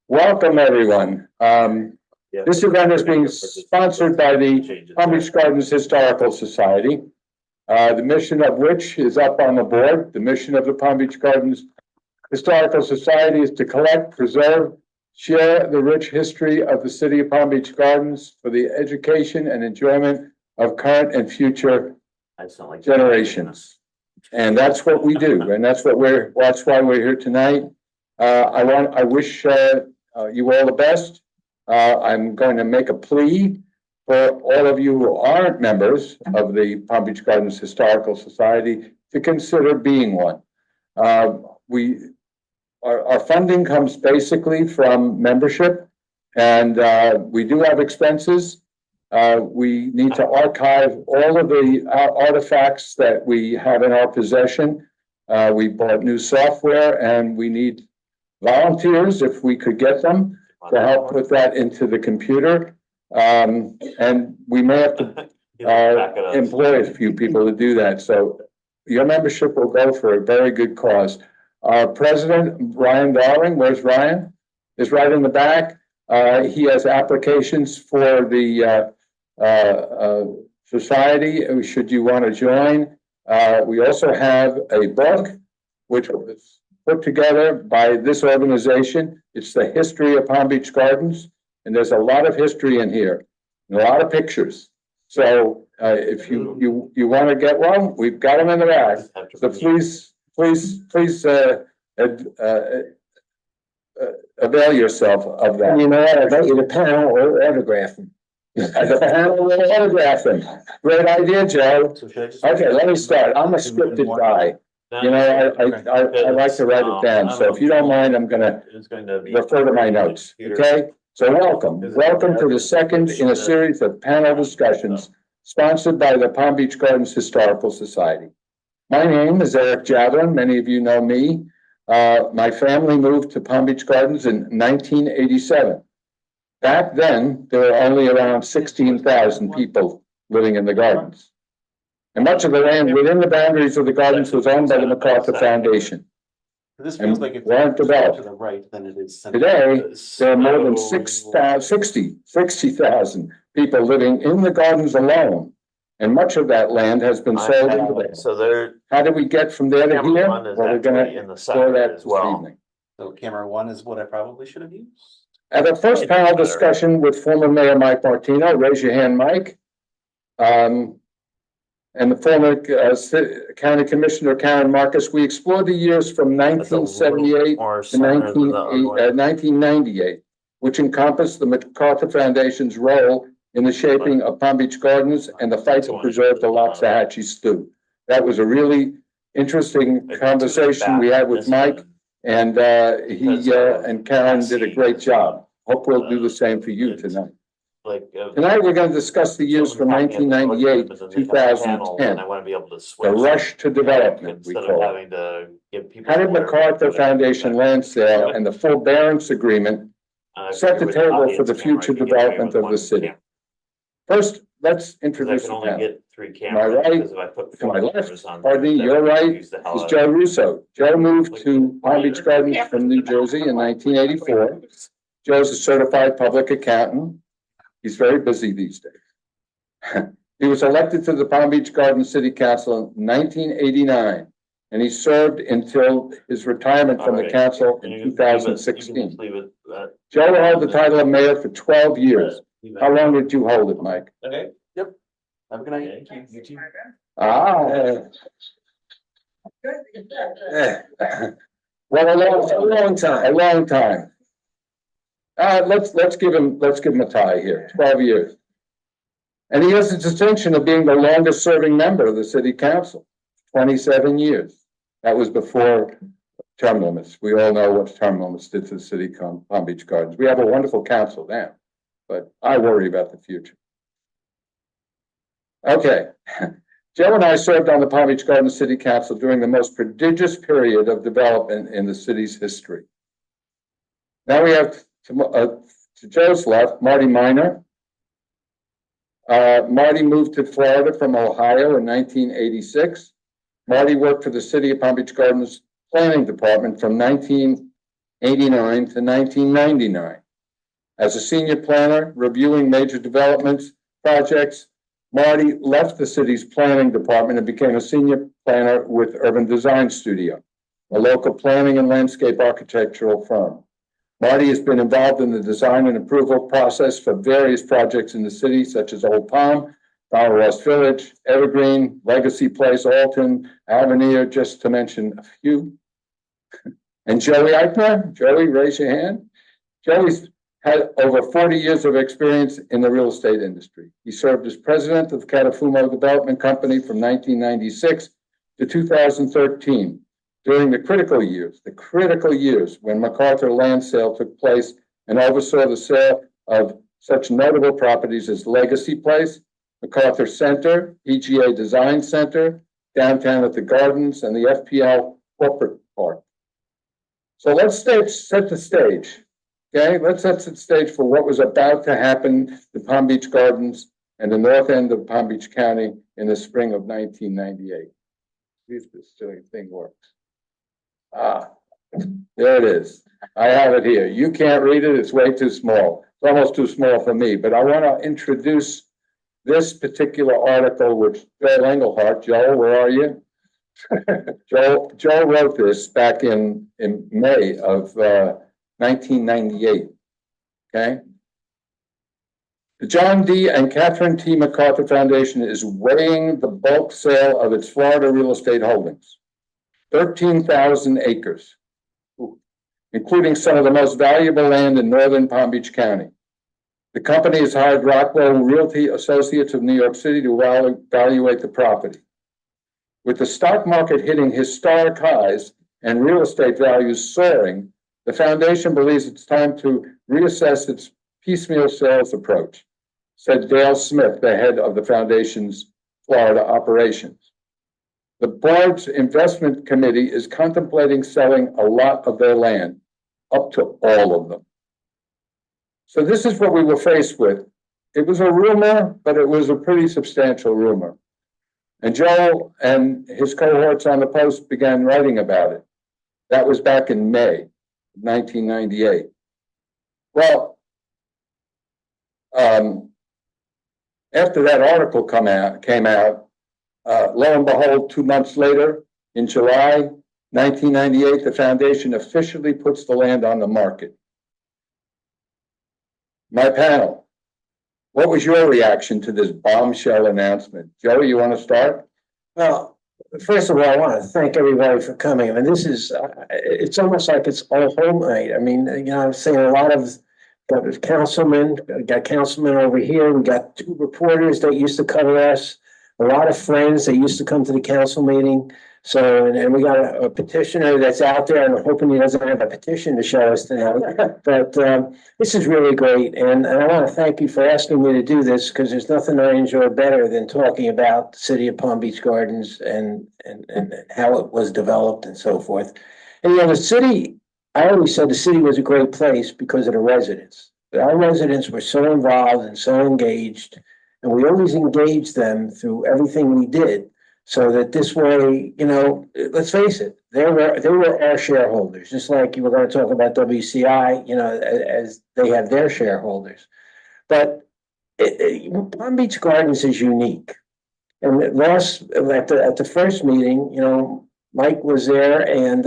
Welcome, everyone. This event is being sponsored by the Palm Beach Gardens Historical Society, the mission of which is up on the board. The mission of the Palm Beach Gardens Historical Society is to collect, preserve, share the rich history of the city of Palm Beach Gardens for the education and enjoyment of current and future generations. And that's what we do, and that's why we're here tonight. I wish you all the best. I'm going to make a plea for all of you who aren't members of the Palm Beach Gardens Historical Society to consider being one. Our funding comes basically from membership, and we do have expenses. We need to archive all of the artifacts that we have in our possession. We bought new software, and we need volunteers, if we could get them, to help put that into the computer. And we may have to employ a few people to do that. So your membership will go for a very good cause. Our president, Ryan Darling, where's Ryan? Is right in the back. He has applications for the society, should you want to join. We also have a book, which was put together by this organization. It's the history of Palm Beach Gardens, and there's a lot of history in here, and a lot of pictures. So if you want to get one, we've got them in the back. So please avail yourself of that. You know what? I bet you the panel will autograph them. The panel will autograph them. Great idea, Joe. Okay, let me start. I'm a scripted guy. You know, I like to write it down. So if you don't mind, I'm going to refer to my notes. Okay. So welcome to the second in a series of panel discussions sponsored by the Palm Beach Gardens Historical Society. My name is Eric Jablin. Many of you know me. My family moved to Palm Beach Gardens in 1987. Back then, there were only around 16,000 people living in the gardens. And much of the land within the boundaries of the gardens was owned by the MacArthur Foundation. This feels like it's weren't developed. to the right than it is. Today, there are more than 60,000 people living in the gardens alone. And much of that land has been sold into there. So there. How did we get from there to here? Well, we're going to explore that this evening. So camera one is what I probably should have used. At the first panel discussion with former Mayor Mike Martino, raise your hand, Mike. And the former County Commissioner Karen Marcus, we explored the years from 1978 to 1998, which encompassed the MacArthur Foundation's role in the shaping of Palm Beach Gardens and the fight to preserve the Loxahatchee stew. That was a really interesting conversation we had with Mike, and he and Karen did a great job. Hope we'll do the same for you tonight. Tonight, we're going to discuss the years from 1998 to 2010. I want to be able to switch. The rush to development, we call it. How did MacArthur Foundation land sale and the forbearance agreement set the table for the future development of the city? First, let's introduce the panel. To my right, to my left, pardon me, your right is Joe Russo. Joe moved to Palm Beach Gardens from New Jersey in 1984. Joe's a certified public accountant. He's very busy these days. He was elected to the Palm Beach Gardens City Council in 1989, and he served until his retirement from the council in 2016. Joe held the title of mayor for 12 years. How long did you hold it, Mike? Okay. Yep. Have a good night. Thank you. You too. Well, a long time. Let's give him a tie here. 12 years, and he has the distinction of being the longest serving member of the city council. 27 years. That was before term limits. We all know what term limits did to the city Palm Beach Gardens. We have a wonderful council now, but I worry about the future. Okay. Joe and I served on the Palm Beach Gardens City Council during the most prodigious period of development in the city's history. Now we have to Joe's left, Marty Minor. Marty moved to Florida from Ohio in 1986. Marty worked for the City of Palm Beach Gardens Planning Department from 19 1989 to 1999. As a senior planner reviewing major developments projects, Marty left the city's planning department and became a senior planner with Urban Design Studio, a local planning and landscape architectural firm. Marty has been involved in the design and approval process for various projects in the city, such as Old Palm, Dollar West Village, Evergreen, Legacy Place, Alton, Avenir, just to mention a few. And Joey Eichner, Joey, raise your hand. Joey's had over 40 years of experience in the real estate industry. He served as president of the Catalfumo Development Company from 1996 to 2013. During the critical years when MacArthur land sale took place and oversaw the sale of such notable properties as Legacy Place, MacArthur Center, PGA Design Center, downtown at the Gardens, and the FPL Corporate Park. So let's set the stage, okay? Let's set the stage for what was about to happen in Palm Beach Gardens and the north end of Palm Beach County in the spring of 1998. See if this silly thing works. There it is. I have it here. You can't read it. It's way too small. It's almost too small for me, but I want to introduce this particular article, which Joel Engelhardt, Joel, where are you? Joel wrote this back in May of 1998. Okay. The John D. and Catherine T. MacArthur Foundation is weighing the bulk sale of its Florida real estate holdings. 13,000 acres, including some of the most valuable land in northern Palm Beach County. The company has hired Rockwell Realty Associates of New York City to evaluate the property. With the stock market hitting historic highs and real estate values soaring, the foundation believes it's time to reassess its piecemeal sales approach, said Dale Smith, the head of the foundation's Florida operations. The board's investment committee is contemplating selling a lot of their land, up to all of them. So this is what we were faced with. It was a rumor, but it was a pretty substantial rumor. And Joel and his cohorts on the Post began writing about it. That was back in May 1998. Well, after that article came out, lo and behold, 2 months later, in July 1998, the foundation officially puts the land on the market. My panel, what was your reaction to this bombshell announcement? Joey, you want to start? Well, first of all, I want to thank everybody for coming. I mean, this is, it's almost like it's all home night. I mean, you know, I'm saying a lot of got councilmen over here. We got 2 reporters that used to cover us, a lot of friends that used to come to the council meeting. So, and we got a petitioner that's out there, and I'm hoping he doesn't have a petition to show us tonight. But this is really great, and I want to thank you for asking me to do this, because there's nothing I enjoy better than talking about the city of Palm Beach Gardens and how it was developed and so forth. And you know, the city, I always said the city was a great place because of the residents. Our residents were so involved and so engaged, and we always engaged them through everything we did. So that this way, you know, let's face it, they were our shareholders, just like you were going to talk about WCI, you know, as they have their shareholders. But Palm Beach Gardens is unique. And at the first meeting, you know, Mike was there, and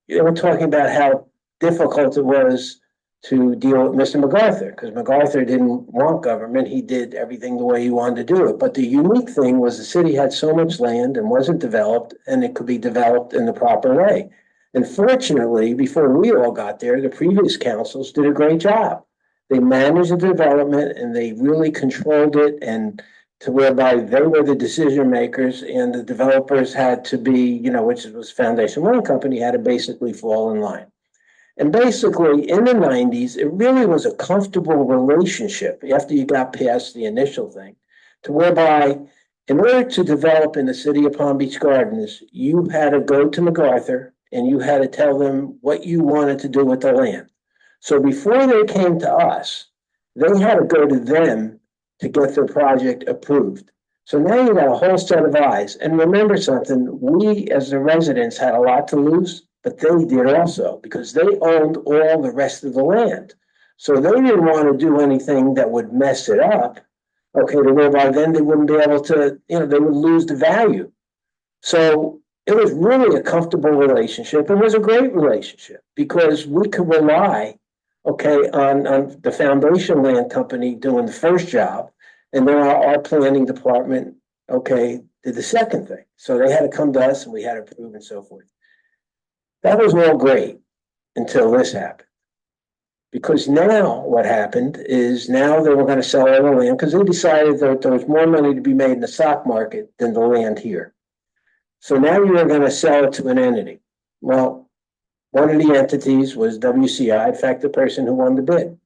they were talking about how difficult it was to deal with Mr. MacArthur, because MacArthur didn't want government. He did everything the way he wanted to do it. But the unique thing was the city had so much land and wasn't developed, and it could be developed in the proper way. And fortunately, before we all got there, the previous councils did a great job. They managed the development, and they really controlled it, and to whereby they were the decision makers, and the developers had to be, you know, which was Foundation Loan Company, had to basically fall in line. And basically, in the 90s, it really was a comfortable relationship after you got past the initial thing, to whereby, in order to develop in the city of Palm Beach Gardens, you had to go to MacArthur and you had to tell them what you wanted to do with the land. So before they came to us, they had to go to them to get their project approved. So now you got a whole set of eyes. And remember something, we as the residents had a lot to lose, but they did also because they owned all the rest of the land. So they didn't want to do anything that would mess it up. Okay, to whereby then they wouldn't be able to, they would lose the value. So it was really a comfortable relationship. It was a great relationship because we could rely, on the foundation land company doing the first job. And then our planning department, did the second thing. So they had to come to us and we had to approve and so forth. That was all great until this happened. Because now what happened is now they were going to sell all the land because they decided that there was more money to be made in the stock market than the land here. So now you are going to sell it to an entity. Well, one of the entities was WCI, in fact, the person who won the bid.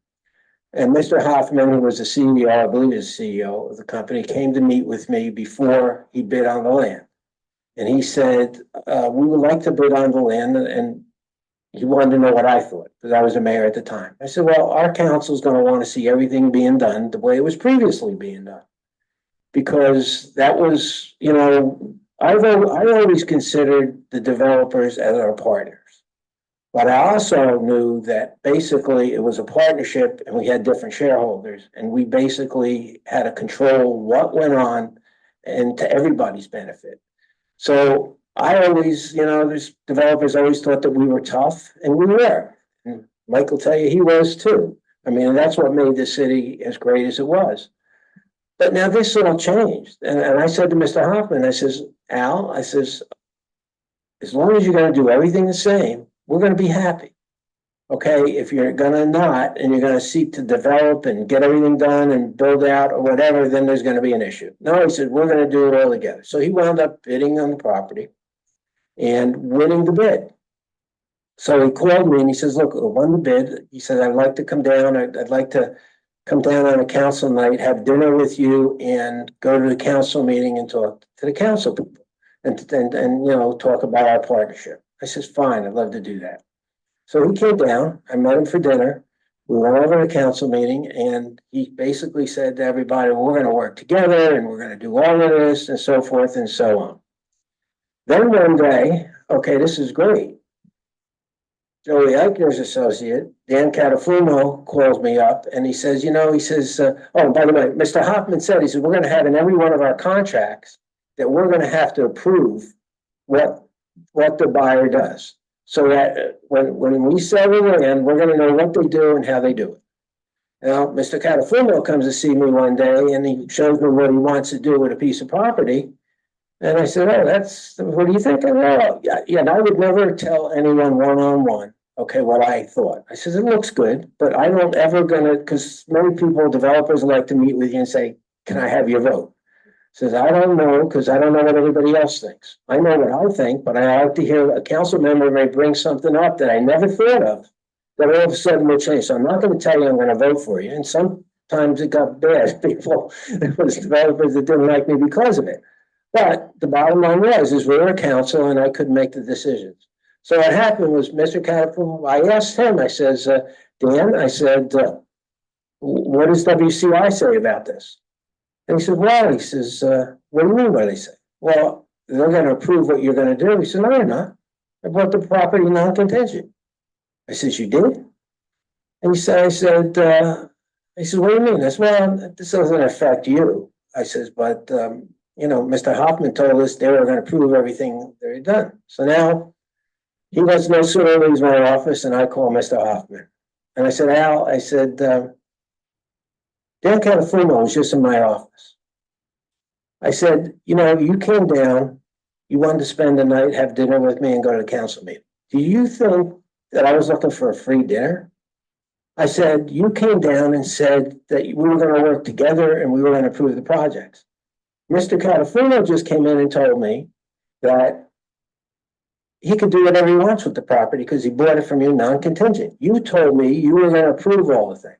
And Mr. Hoffman, who was the CEO, I believe is the CEO of the company, came to meet with me before he bid on the land. And he said, we would like to bid on the land. And he wanted to know what I thought, because I was a mayor at the time. I said, well, our council is going to want to see everything being done the way it was previously being done. Because that was, I always considered the developers as our partners. But I also knew that basically it was a partnership and we had different shareholders. And we basically had to control what went on and to everybody's benefit. So I always, there's developers always thought that we were tough, and we were. And Mike will tell you he was too. I mean, that's what made the city as great as it was. But now this all changed. And I said to Mr. Hoffman, I says, Al, I says, as long as you're going to do everything the same, we're going to be happy. Okay, if you're going to not, and you're going to seek to develop and get everything done and build out or whatever, then there's going to be an issue. No, he said, we're going to do it all together. So he wound up bidding on the property and winning the bid. So he called me and he says, look, I won the bid. He said, I'd like to come down. I'd like to come down on a council night, have dinner with you and go to the council meeting and talk to the council people and talk about our partnership. I says, fine, I'd love to do that. So he came down, I met him for dinner. We went over to the council meeting and he basically said to everybody, well, we're going to work together and we're going to do all of this and so forth and so on. Then one day, this is great. Joey Eichner's associate, Dan Catalfumo, calls me up and he says, oh, by the way, Mr. Hoffman said, he said, we're going to have in every one of our contracts that we're going to have to approve what the buyer does. So that when we sell the land, we're going to know what they do and how they do it. Now, Mr. Catalfumo comes to see me one day and he shows me what he wants to do with a piece of property. And I said, oh, what do you think? Oh, yeah, and I would never tell anyone one-on-one, what I thought. I said, it looks good, but I don't ever because many people, developers like to meet with you and say, can I have your vote? Says, I don't know, because I don't know what everybody else thinks. I know what I think, but I like to hear a council member may bring something up that I never thought of, that all of a sudden will change. So I'm not going to tell you I'm going to vote for you. And sometimes it got bad. People, there was developers that didn't like me because of it. But the bottom line is we're a council and I couldn't make the decisions. So what happened was Mr. Catalfumo, I asked him, I says, Dan, I said, what does WCI say about this? And he said, well, what do you mean by they say? Well, they're going to approve what you're going to do. He said, no, they're not. I bought the property non-contingent. I said, you did? And he said, what do you mean? I said, well, this doesn't affect you. I says, but, Mr. Hoffman told us they were going to prove everything they've done. So now he was no sooner leaves my office and I call Mr. Hoffman. And I said, Al, Dan Catalfumo was just in my office. I said, you came down, you wanted to spend the night, have dinner with me and go to the council meeting. Do you think that I was looking for a free dinner? I said, you came down and said that we were going to work together and we were going to approve the projects. Mr. Catalfumo just came in and told me that he could do whatever he wants with the property because he bought it from you non-contingent. You told me you were going to approve all the things.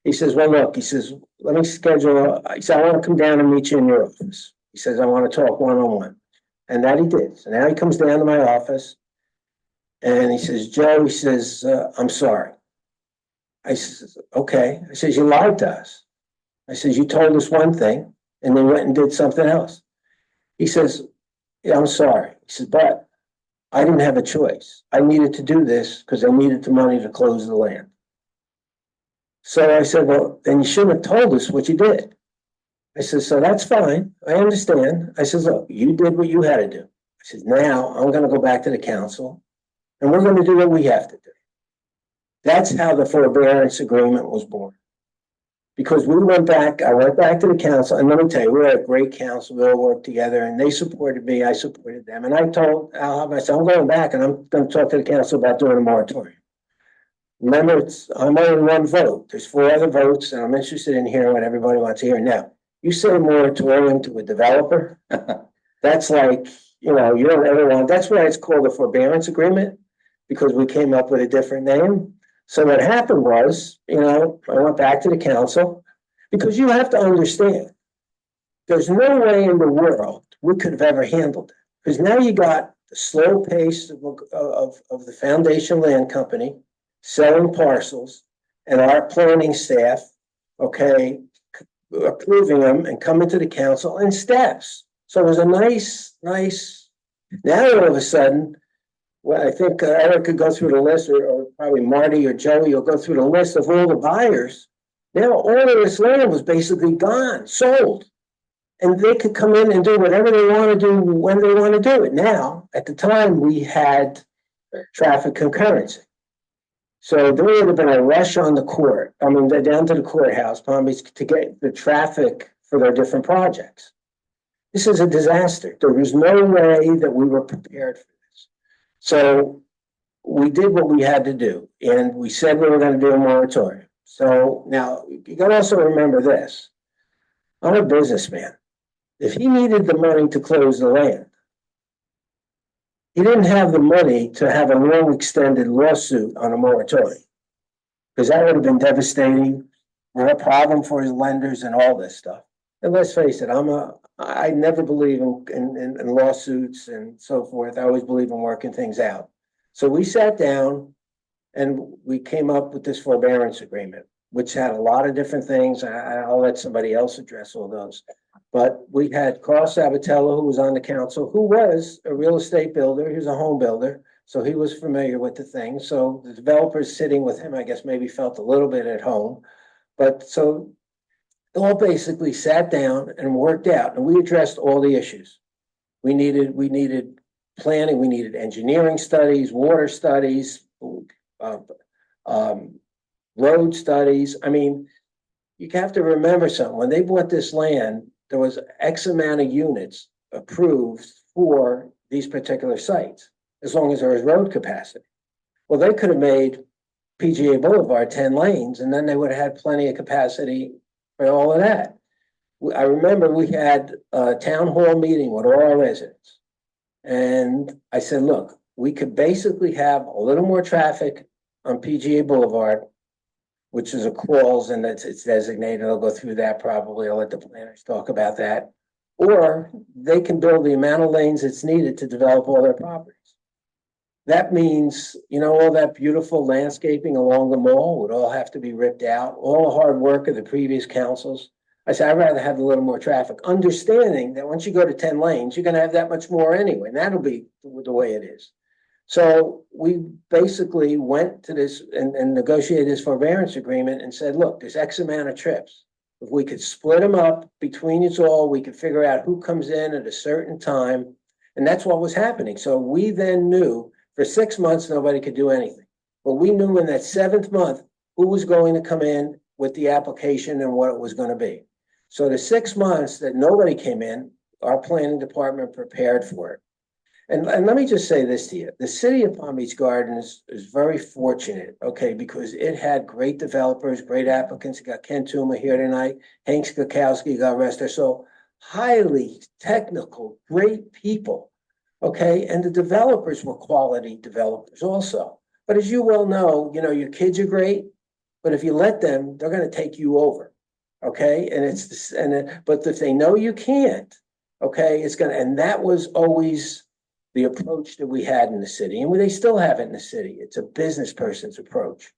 He says, well, look, he says, let me schedule. He said, I want to come down and meet you in your office. He says, I want to talk one-on-one. And that he did. So now he comes down to my office and he says, Joe, he says, I'm sorry. I says, okay. I says, you lied to us. I says, you told us one thing and then went and did something else. He says, yeah, I'm sorry. He says, but I didn't have a choice. I needed to do this because I needed the money to close the land. So I said, well, then you shouldn't have told us what you did. I said, so that's fine. I understand. I said, look, you did what you had to do. I said, now I'm going to go back to the council and we're going to do what we have to do. That's how the forbearance agreement was born. Because I went back to the council, and let me tell you, we had a great council, we all worked together, and they supported me, I supported them. And I told Al, I said, I'm going back and I'm going to talk to the council about doing a moratorium. Remember, I'm only one vote. There's 4 other votes, and I'm interested in hearing what everybody wants to hear. Now, you say a moratorium to a developer, that's like, you don't ever want, that's why it's called a forbearance agreement, because we came up with a different name. So what happened was, I went back to the council, because you have to understand, there's no way in the world we could have ever handled it. Because now you got the slow pace of the foundation land company selling parcels, and our planning staff, approving them and coming to the council in steps. So it was a nice, now all of a sudden, well, I think Eric could go through the list, or probably Marty or Joey will go through the list of all the buyers. Now all of this land was basically gone, sold. And they could come in and do whatever they want to do when they want to do it. Now, at the time, we had traffic concurrency. So there would have been a rush on the court. I mean, they're down to the courthouse, Palm Beach, to get the traffic for their different projects. This is a disaster. There was no way that we were prepared for this. So we did what we had to do, and we said we were going to do a moratorium. So now you got to also remember this. I'm a businessman. If he needed the money to close the land, he didn't have the money to have a long extended lawsuit on a moratorium, because that would have been devastating, a problem for his lenders and all this stuff. And let's face it, I never believe in lawsuits and so forth. I always believe in working things out. So we sat down and we came up with this forbearance agreement, which had a lot of different things. I'll let somebody else address all those. But we had Carl Sabatello, who was on the council, who was a real estate builder. He was a home builder, so he was familiar with the thing. So the developers sitting with him, I guess, maybe felt a little bit at home. But so they all basically sat down and worked out, and we addressed all the issues. We needed planning, we needed engineering studies, water studies, road studies. I mean, you have to remember something. When they bought this land, there was X amount of units approved for these particular sites, as long as there was road capacity. Well, they could have made PGA Boulevard 10 lanes, and then they would have had plenty of capacity for all of that. I remember we had a town hall meeting with all our residents. And I said, look, we could basically have a little more traffic on PGA Boulevard, which is a crawls, and it's designated. I'll go through that probably. I'll let the planners talk about that. Or they can build the amount of lanes that's needed to develop all their properties. That means, all that beautiful landscaping along the mall would all have to be ripped out, all the hard work of the previous councils. I said, I'd rather have a little more traffic, understanding that once you go to 10 lanes, you're going to have that much more anyway, and that'll be the way it is. So we basically went to this and negotiated this forbearance agreement and said, look, there's X amount of trips. If we could split them up between us all, we could figure out who comes in at a certain time. And that's what was happening. So we then knew for 6 months, nobody could do anything. But we knew in that 7th month, who was going to come in with the application and what it was going to be. So the 6 months that nobody came in, our planning department prepared for it. And let me just say this to you. The city of Palm Beach Gardens is very fortunate, because it had great developers, great applicants. You got Ken Tuma here tonight, Hank Skakowski, God rest their soul. Highly technical, great people, and the developers were quality developers also. But as you well know, your kids are great, but if you let them, they're going to take you over, but if they know you can't, and that was always the approach that we had in the city, and they still have it in the city. It's a business person's approach.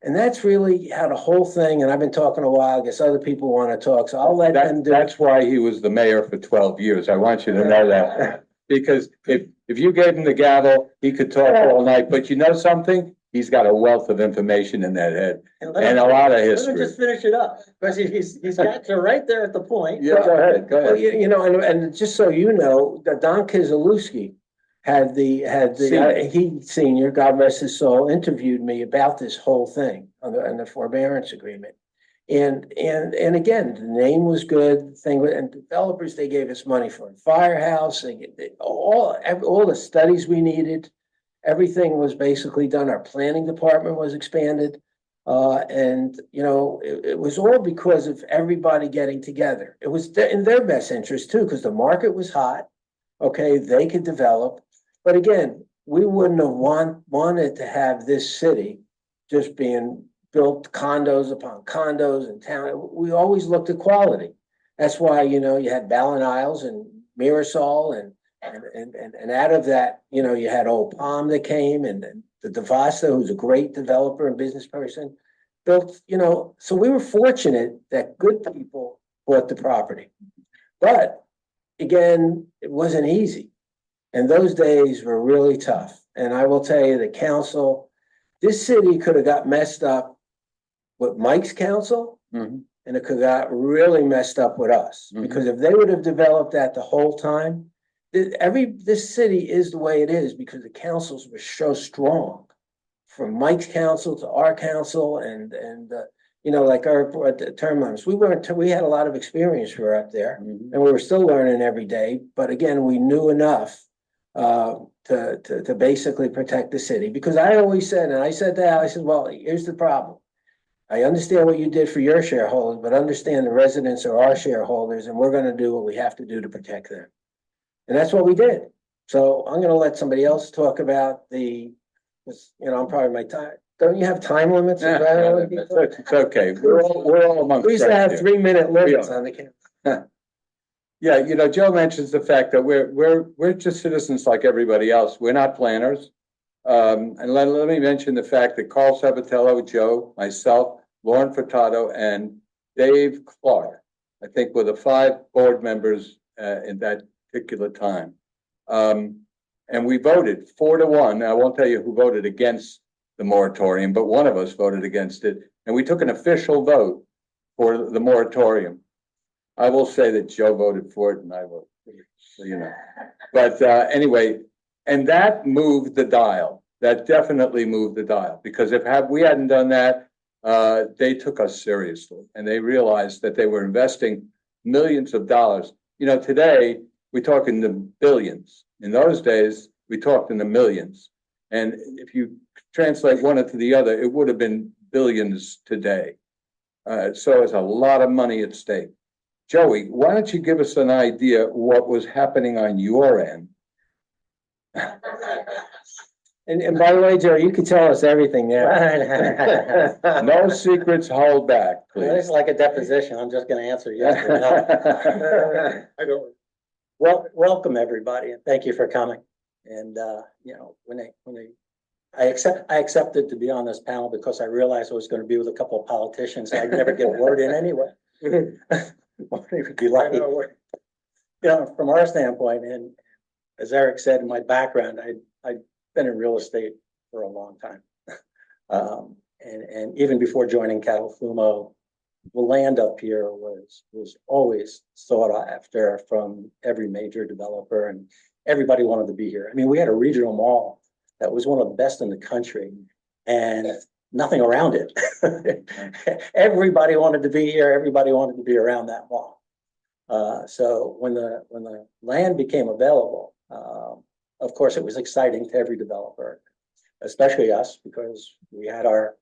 And that's really how the whole thing, and I've been talking a while, I guess other people want to talk, so I'll let them do it. That's why he was the mayor for 12 years. I want you to know that. because if you gave him the gavel, he could talk all night, but you know something? He's got a wealth of information in that head and a lot of Let me history. just finish it up, because he's got you right there at the point. Yeah, go ahead, go Well, ahead. you know, and just so you know, that Don Kizalewski he senior, God rest his soul, interviewed me about this whole thing on the forbearance agreement. And again, the name was good, and developers, they gave us money for a firehouse, all the studies we needed. Everything was basically done. Our planning department was expanded. And you know, it was all because of everybody getting together. It was in their best interest too, because the market was hot. Okay, they could develop. But again, we wouldn't have wanted to have this city just being built condos upon condos in town. We always looked at quality. That's why, you know, you had Ballin Isles and Mirasol and out of that, you know, you had Old Palm that came and the DeVasta, who's a great developer and business person, built, you know, so we were fortunate that good people bought the property. But again, it wasn't easy. And those days were really tough. And I will tell you, the council, this city could have got messed up with Mike's council, and it could have got really messed up with us. Because if they would have developed that the whole time, this city is the way it is because the councils were so strong, from Mike's council to our council, and you know, like our term limits. We had a lot of experience. We were up there, and we were still learning every day. But again, we knew enough to basically protect the city. Because I always said, and I said that, I said, well, here's the problem. I understand what you did for your shareholders, but understand the residents are our shareholders, and we're going to do what we have to do to protect them. And that's what we did. So I'm going to let somebody else talk about you know, I'm probably my time. Don't you have time limits? It's okay. We're all amongst. We used to have 3-minute limits are. on the camera. Yeah, you know, Joe mentions the fact that we're just citizens like everybody else. We're not planners. And let me mention the fact that Carl Sabatello, Joe, myself, Lauren Furtado, and Dave Clark, I think were the 5 board members in that particular time. And we voted 4-1. I won't tell you who voted against the moratorium, but one of us voted against it. And we took an official vote for the moratorium. I will say that Joe voted for it and I voted for it, so you know. But anyway, and that moved the dial. That definitely moved the dial, because if we hadn't done that, they took us seriously and they realized that they were investing millions of dollars. You know, today we talk in the billions. In those days, we talked in the millions. And if you translate one into the other, it would have been billions today. So it's a lot of money at stake. Joey, why don't you give us an idea what was happening on your end? And by the way, Joe, you can tell us everything now. No secrets, hold back, It's please. like a deposition. I'm just going to answer yes or no. I don't. Well, welcome everybody, and thank you for coming. And you know, I accepted to be on this panel because I realized I was going to be with a couple of politicians. I'd never get a word in anyway. Marty would be lucky. You know, from our standpoint, and as Eric said, in my background, I'd been in real estate for a long time. And even before joining Catalfumo, the land up here was always sought after from every major developer, and everybody wanted to be here. I mean, we had a regional mall that was one of the best in the country, and nothing around it. Everybody wanted to be here. Everybody wanted to be around that mall. So when the land became available, of course, it was exciting to every developer, especially us, because we had our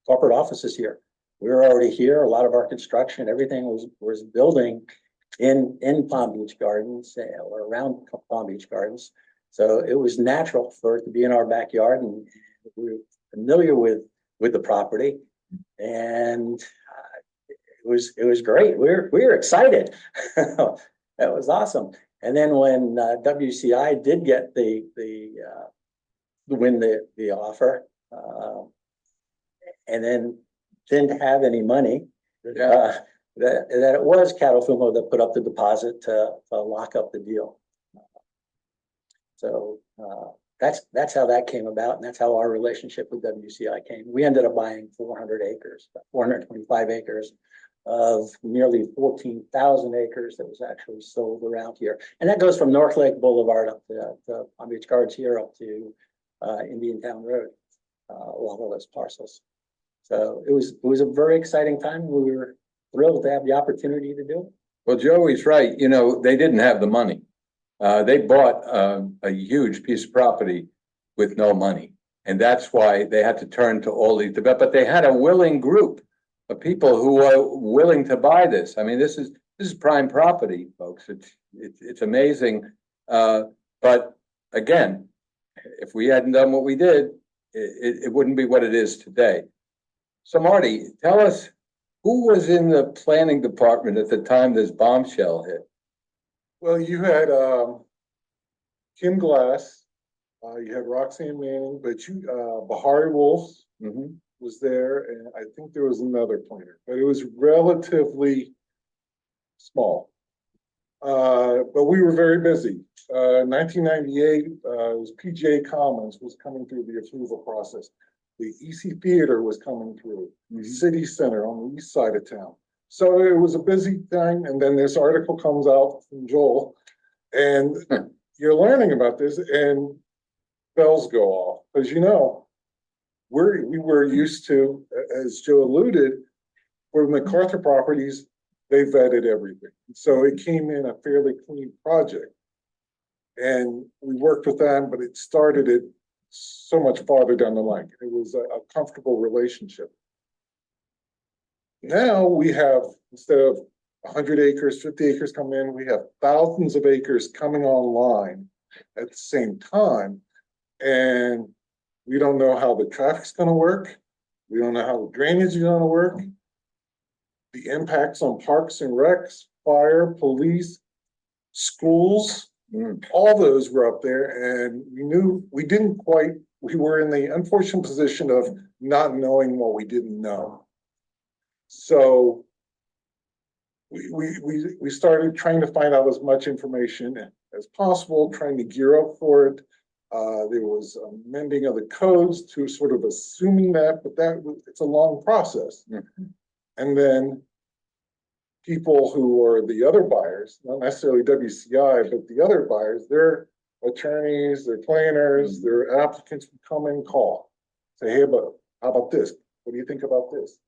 corporate offices here. We were already here. A lot of our construction, everything was building in Palm Beach Gardens or around Palm Beach Gardens. So it was natural for it to be in our backyard, and we were familiar with the property, and it was great. We were excited. That was awesome. And then when WCI did get win the offer, and then didn't have any money, that it was Catalfumo that put up the deposit to lock up the deal. So, that's how that came about, and that's how our relationship with WCI came. We ended up buying 400 acres, 425 acres of nearly 14,000 acres that was actually sold around here. And that goes from North Lake Boulevard up to Palm Beach Gardens here up to Indian Town Road, along all those parcels. So it was a very exciting time. We were thrilled to have the opportunity to do it. Well, Joey's right. You know, they didn't have the money. They bought a huge piece of property with no money. And that's why they had to turn to all these, but they had a willing group of people who are willing to buy this. I mean, this is prime property, folks. It's amazing. But again, if we hadn't done what we did, it wouldn't be what it is today. So Marty, tell us, who was in the planning department at the time this bombshell hit? Well, you had Kim Glass, you had Roxanne Manning, but Bahari Wolf was there, and I think there was another planner, but it was relatively small. But we were very busy. 1998, it was PGA Commons was coming through the approval process. The EC Theater was coming through, the City Center on the east side of town. So it was a busy time, and then this article comes out from Joel, and you're learning about this, and bells go off. As you know, we were used to, as Joe alluded, for MacArthur properties, they vetted everything. So it came in a fairly clean project. And we worked with them, but it started it so much farther down the line. It was a comfortable relationship. Now we have, instead of 100 acres, 50 acres come in, we have thousands of acres coming online at the same time. And we don't know how the traffic's going to work. We don't know how the drainage is going to work. The impacts on parks and recs, fire, police, schools, all those were up there. And we were in the unfortunate position of not knowing what we didn't know. So we started trying to find out as much information as possible, trying to gear up for it. There was amending of the codes to sort of assuming that, but it's a long process. And then people who are the other buyers, not necessarily WCI, but the other buyers, their attorneys, their planners, their applicants would come and call, say, hey, but how about this? What do you think about this?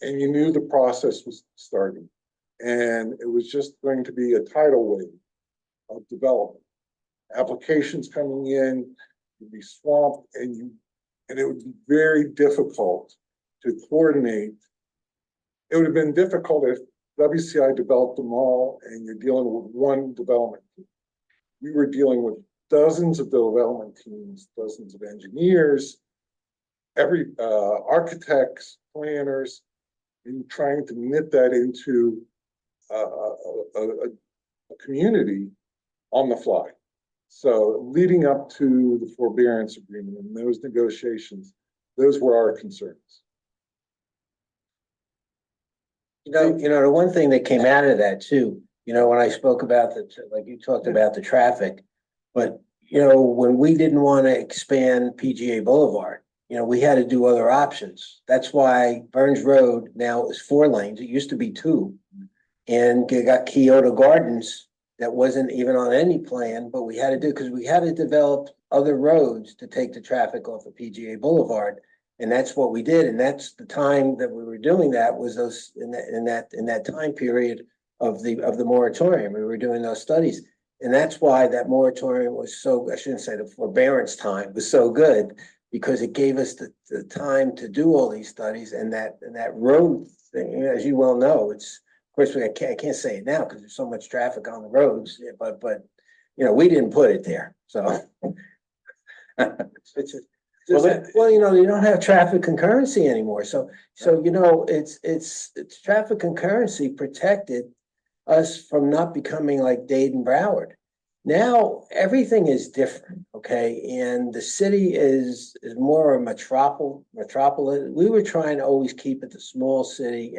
And you knew the process was starting. And it was just going to be a tidal wave of development. Applications coming in, you'd be swamped, and it would be very difficult to coordinate. It would have been difficult if WCI developed them all and you're dealing with one development team. We were dealing with dozens of development teams, dozens of engineers, every architects, planners, and trying to knit that into a community on the fly. So leading up to the forbearance agreement and those negotiations, those were our concerns. You know, the one thing that came out of that too, you know, when I spoke about like you talked about the traffic, but you know, when we didn't want to expand PGA Boulevard, you know, we had to do other options. That's why Burns Road now is 4 lanes. It used to be 2. And you got Kyoto Gardens that wasn't even on any plan, but we had to do, because we had to develop other roads to take the traffic off of PGA Boulevard. And that's what we did. And that's the time that we were doing that, was those in that time period of the moratorium. We were doing those studies. And that's why that moratorium was so, I shouldn't say the forbearance time was so good, because it gave us the time to do all these studies. And that road thing, as you well know, it's, of course, I can't say it now because there's so much traffic on the roads, but you know, we didn't put it there. So well, you know, you don't have traffic concurrency anymore. So you know, it's traffic concurrency protected us from not becoming like Dade and Broward. Now everything is different, okay? And the city is more a metropolis. We were trying to always keep it a small city,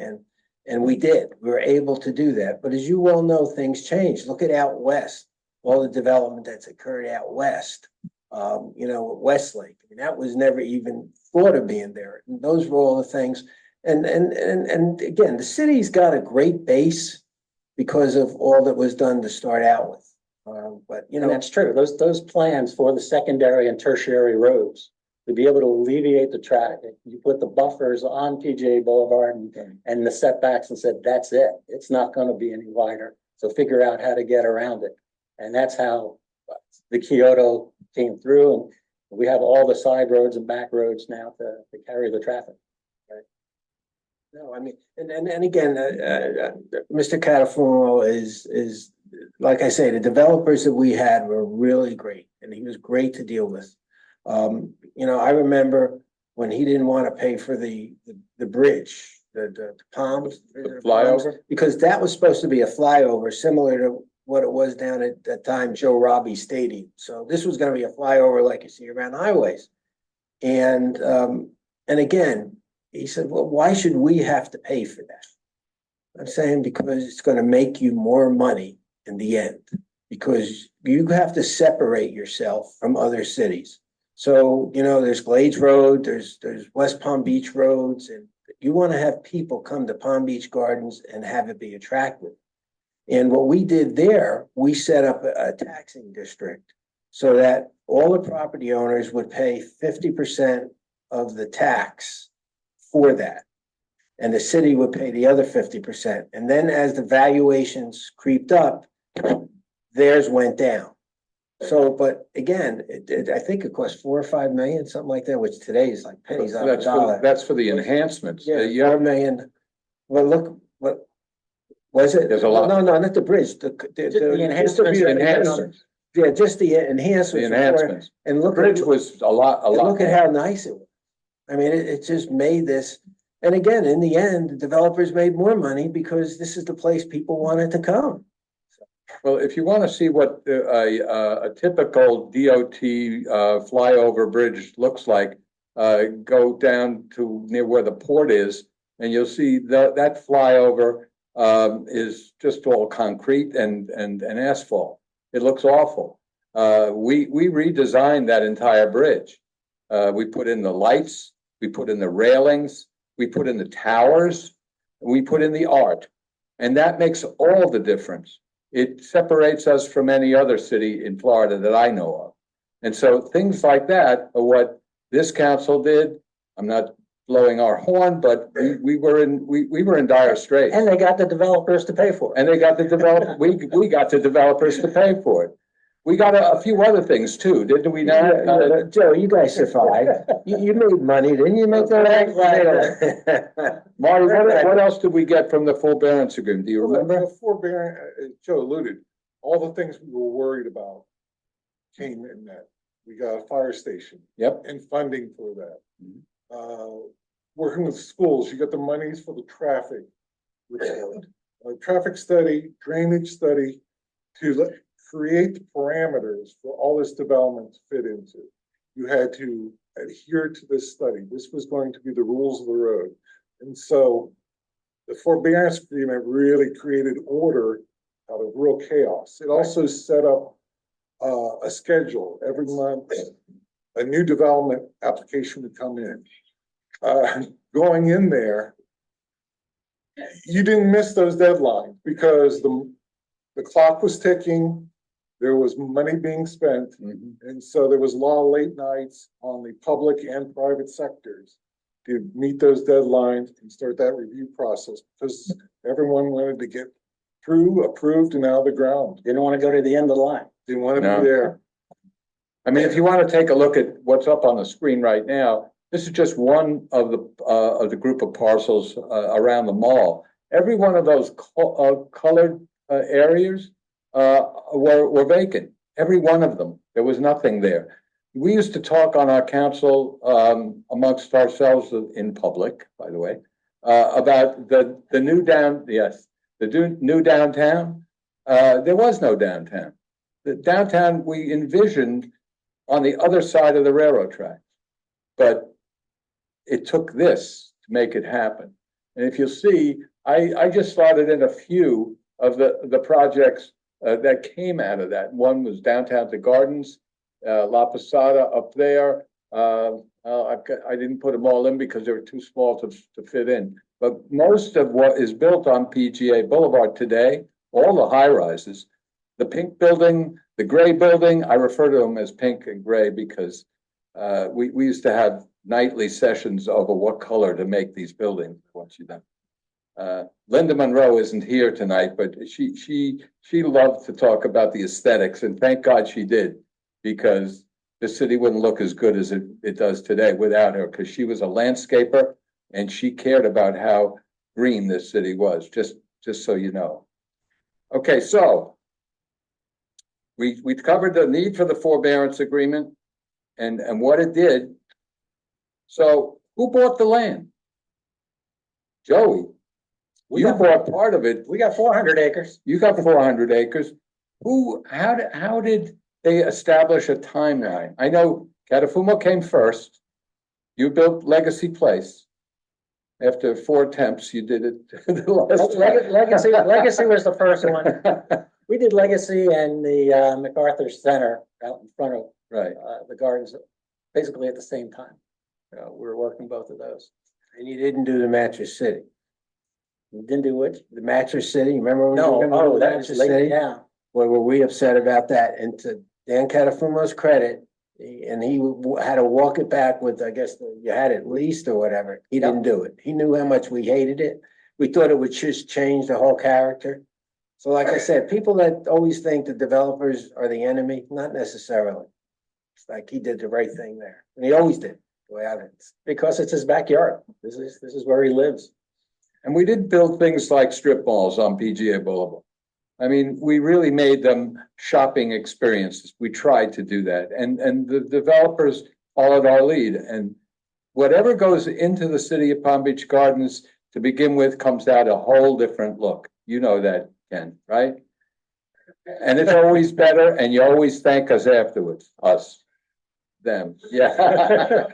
and we did. We were able to do that. But as you well know, things changed. Look at out west. all the development that's occurred out west. Westlake, I mean, that was never even thought of being there. And those were all the things. And again, the city's got a great base because of all that was done to start out with. But And that's true. Those plans for the secondary and tertiary roads, to be able to alleviate the traffic, you put the buffers on PGA Boulevard and the setbacks and said, that's it. It's not gonna be any wider. So figure out how to get around it. And that's how the Kyoto came through, and we have all the side roads and back roads now to carry the traffic. no, I mean, and again, Mr. Catalfumo is, like I say, the developers that we had were really great, and he was great to deal with. I remember when he didn't want to pay for the bridge, the Palms. The flyover? Because that was supposed to be a flyover, similar to what it was down at that time, Joe Robbie Stadium. So this was gonna be a flyover like you see around highways. And again, he said, well, why should we have to pay for that? I'm saying because it's gonna make you more money in the end, because you have to separate yourself from other cities. So, there's Glades Road, there's West Palm Beach roads, and you wanna have people come to Palm Beach Gardens and have it be attractive. And what we did there, we set up a taxing district so that all the property owners would pay 50% of the tax for that. And the city would pay the other 50%. And then as the valuations creeped up, theirs went down. So, but again, I think it cost 4 or 5 million, something like that, which today is like pennies on the dollar. That's for the enhancements. Yeah, 4 million. Well, look, what was it? There's a lot. No, not the bridge, the Enhancements. Yeah, just the enhancements. The enhancements. And look. Bridge was a lot. Look at how nice it was. I mean, it just made this, and again, in the end, the developers made more money because this is the place people wanted to come. Well, if you want to see what a typical DOT flyover bridge looks like, go down to near where the port is, and you'll see that flyover is just all concrete and asphalt. It looks awful. We redesigned that entire bridge. We put in the lights, we put in the railings, we put in the towers, we put in the art, and that makes all the difference. It separates us from any other city in Florida that I know of. And so things like that are what this council did. I'm not blowing our horn, but we were in dire straits. And they got the developers to pay for it. And they got the we got the developers to pay for it. We got a few other things too, didn't we not? Joe, you guys survived. You made money, didn't you make that? Marty, what else did we get from the forbearance agreement? Do you remember? The forbearance, Joe alluded, all the things we were worried about came in that. We got a fire station. Yep. And funding for that. Working with schools, you got the monies for the traffic. A traffic study, drainage study to create the parameters for all this development to fit into. You had to adhere to this study. This was going to be the rules of the road. And so the forbearance agreement really created order out of real chaos. It also set up a schedule. Every month, a new development application would come in. Going in there, you didn't miss those deadlines because the clock was ticking. There was money being spent. And so there was a lot of late nights on the public and private sectors to meet those deadlines and start that review process because everyone wanted to get through, approved, and out of the ground. Didn't want to go to the end of the line. Didn't want to be there. I mean, if you want to take a look at what's up on the screen right now, this is just one of the group of parcels around the mall. Every one of those colored areas were vacant. Every one of them. There was nothing there. We used to talk on our council amongst ourselves in public, by the way, about the new new downtown. There was no downtown. The downtown we envisioned on the other side of the railroad tracks, but it took this to make it happen. And if you'll see, I just started in a few of the projects that came out of that. One was downtown to Gardens, La Posada up there. I didn't put them all in because they were too small to fit in. But most of what is built on PGA Boulevard today, all the high rises, the pink building, the gray building, I refer to them as pink and gray because we used to have nightly sessions over what color to make these buildings once you're done. Linda Monroe isn't here tonight, but she loved to talk about the aesthetics, and thank God she did, because the city wouldn't look as good as it does today without her, because she was a landscaper and she cared about how green this city was, just so you know. Okay, so we covered the need for the forbearance agreement and what it did. So who bought the land? Joey. You bought part of it. We got 400 acres. You got 400 acres. How did they establish a timeline? I know Catalfumo came first. You built Legacy Place. After 4 attempts, you did it the last time. Legacy was the first one. We did Legacy and the MacArthur Center out in front of Right. the gardens, basically at the same time. We were working both of those. And you didn't do the Mattress City. We didn't do which? The Mattress City, remember? when we No, were gonna do the that was Mattress late, City? yeah. Boy, were we upset about that. And to Dan Catalfumo's credit, he had to walk it back with, I guess, you had it leased or whatever. He didn't do it. He knew how much we hated it. We thought it would just change the whole character. So like I said, people that always think the developers are the enemy, not necessarily. It's like he did the right thing there. And he always did, the way I think. Because it's his backyard. This is where he lives. And we did build things like strip malls on PGA Boulevard. I mean, we really made them shopping experiences. We tried to do that. And the developers followed our lead. And whatever goes into the city of Palm Beach Gardens to begin with comes out a whole different look. You know that, Ken, right? And it's always better, and you always thank us afterwards. Us. Them. Yeah.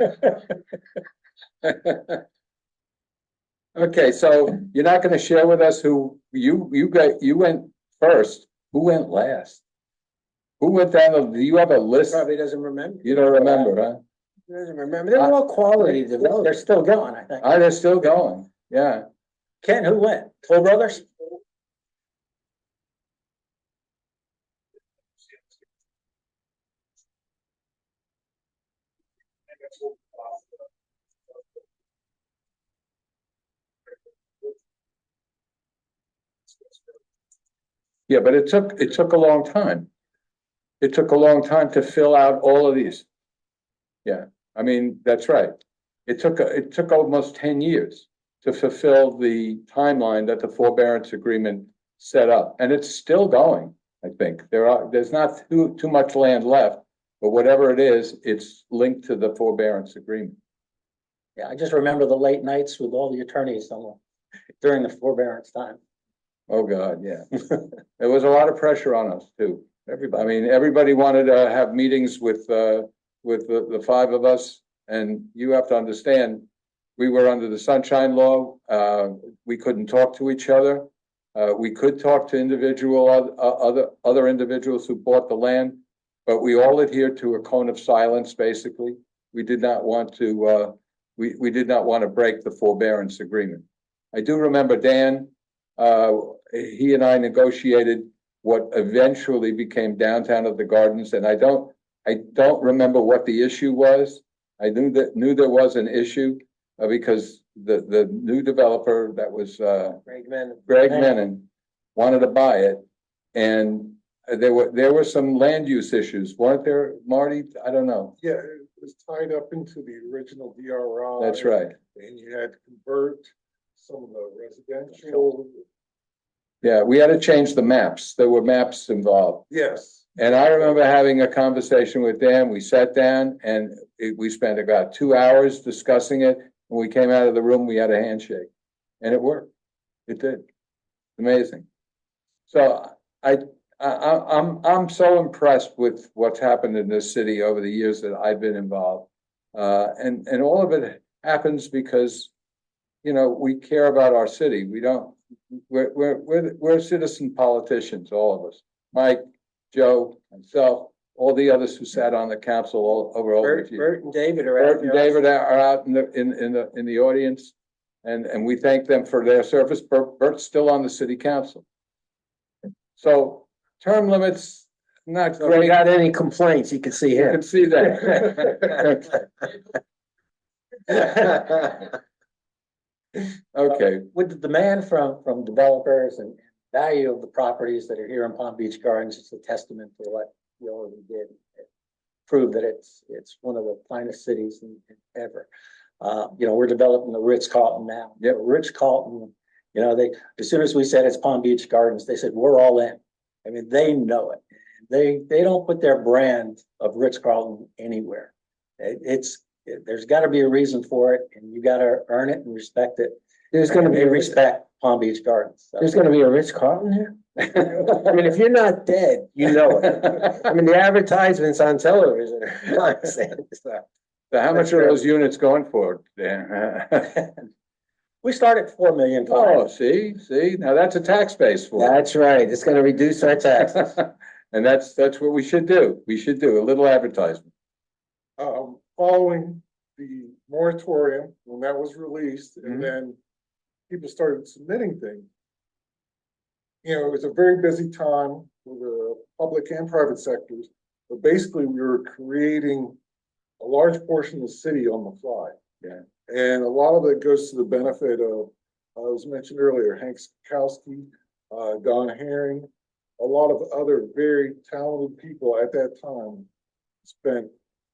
Okay, so you're not going to share with us who you went first. Who went last? Who went down? Do you have a list? Probably doesn't remember. You don't remember, huh? He doesn't remember. They're all quality They're developers. still going, I think. Oh, they're still going. Yeah. Ken, who went? Toll Brothers? Yeah, but it took a long time. It took a long time to fill out all of these. Yeah, I mean, that's right. It took almost 10 years to fulfill the timeline that the forbearance agreement set up. And it's still going, I think. There's not too much land left, but whatever it is, it's linked to the forbearance agreement. Yeah, I just remember the late nights with all the attorneys during the forbearance time. Oh, God, yeah. There was a lot of pressure on us too. Everybody, I mean, everybody wanted to have meetings with the 5 of us. And you have to understand, we were under the Sunshine Law. We couldn't talk to each other. We could talk to other individuals who bought the land, but we all adhered to a cone of silence, basically. We did not want to, we did not want to break the forbearance agreement. I do remember Dan, he and I negotiated what eventually became Downtown of the Gardens, and I don't remember what the issue was. I knew there was an issue because the new developer that was Greg Menon wanted to buy it, and there were some land use issues, weren't there, Marty? I don't know. Yeah, it was tied up into the original DRI. That's right. And you had to convert some of the residential. Yeah, we had to change the maps. There were maps involved. Yes. And I remember having a conversation with Dan. We sat down and we spent about 2 hours discussing it. When we came out of the room, we had a handshake, and it worked. It did. Amazing. So I'm so impressed with what's happened in this city over the years that I've been involved, and all of it happens because, you know, we care about our city. We don't. We're citizen politicians, all of us. Mike, Joe, myself, all the others who sat on the council over the years. Bert and David are Bert out and there. David are out in the audience, and we thank them for their service. Bert's still on the city council. So term limits, not So if you great. got any complaints, you can see You him. can see that. Okay, With the demand from developers and value of the properties that are here in Palm Beach Gardens, it's a testament to what you already did. Prove that it's one of the finest cities ever. We're developing the Ritz-Carlton now. Yep. Ritz-Carlton, as soon as we said it's Palm Beach Gardens, they said, we're all in. I mean, they know it. They don't put their brand of Ritz-Carlton anywhere. There's gotta be a reason for it, and you gotta earn it and respect it. There's gonna be They respect Palm Beach Gardens. So. There's gonna be a Ritz-Carlton here? I mean, if you're not dead, you know it. I mean, the advertisements on television are nonsense. so how much are those units going for? We start at 4 million. Oh, see, now that's a tax base for it. That's right. It's gonna reduce our taxes. And that's what we should do. We should do a little advertisement. Following the moratorium, when that was released, and then people started submitting things. It was a very busy time for the public and private sectors, but basically we were creating a large portion of the city on the fly. Yeah. And a lot of it goes to the benefit of, as mentioned earlier, Hank Skowski, Don Herring, a lot of other very talented people at that time spent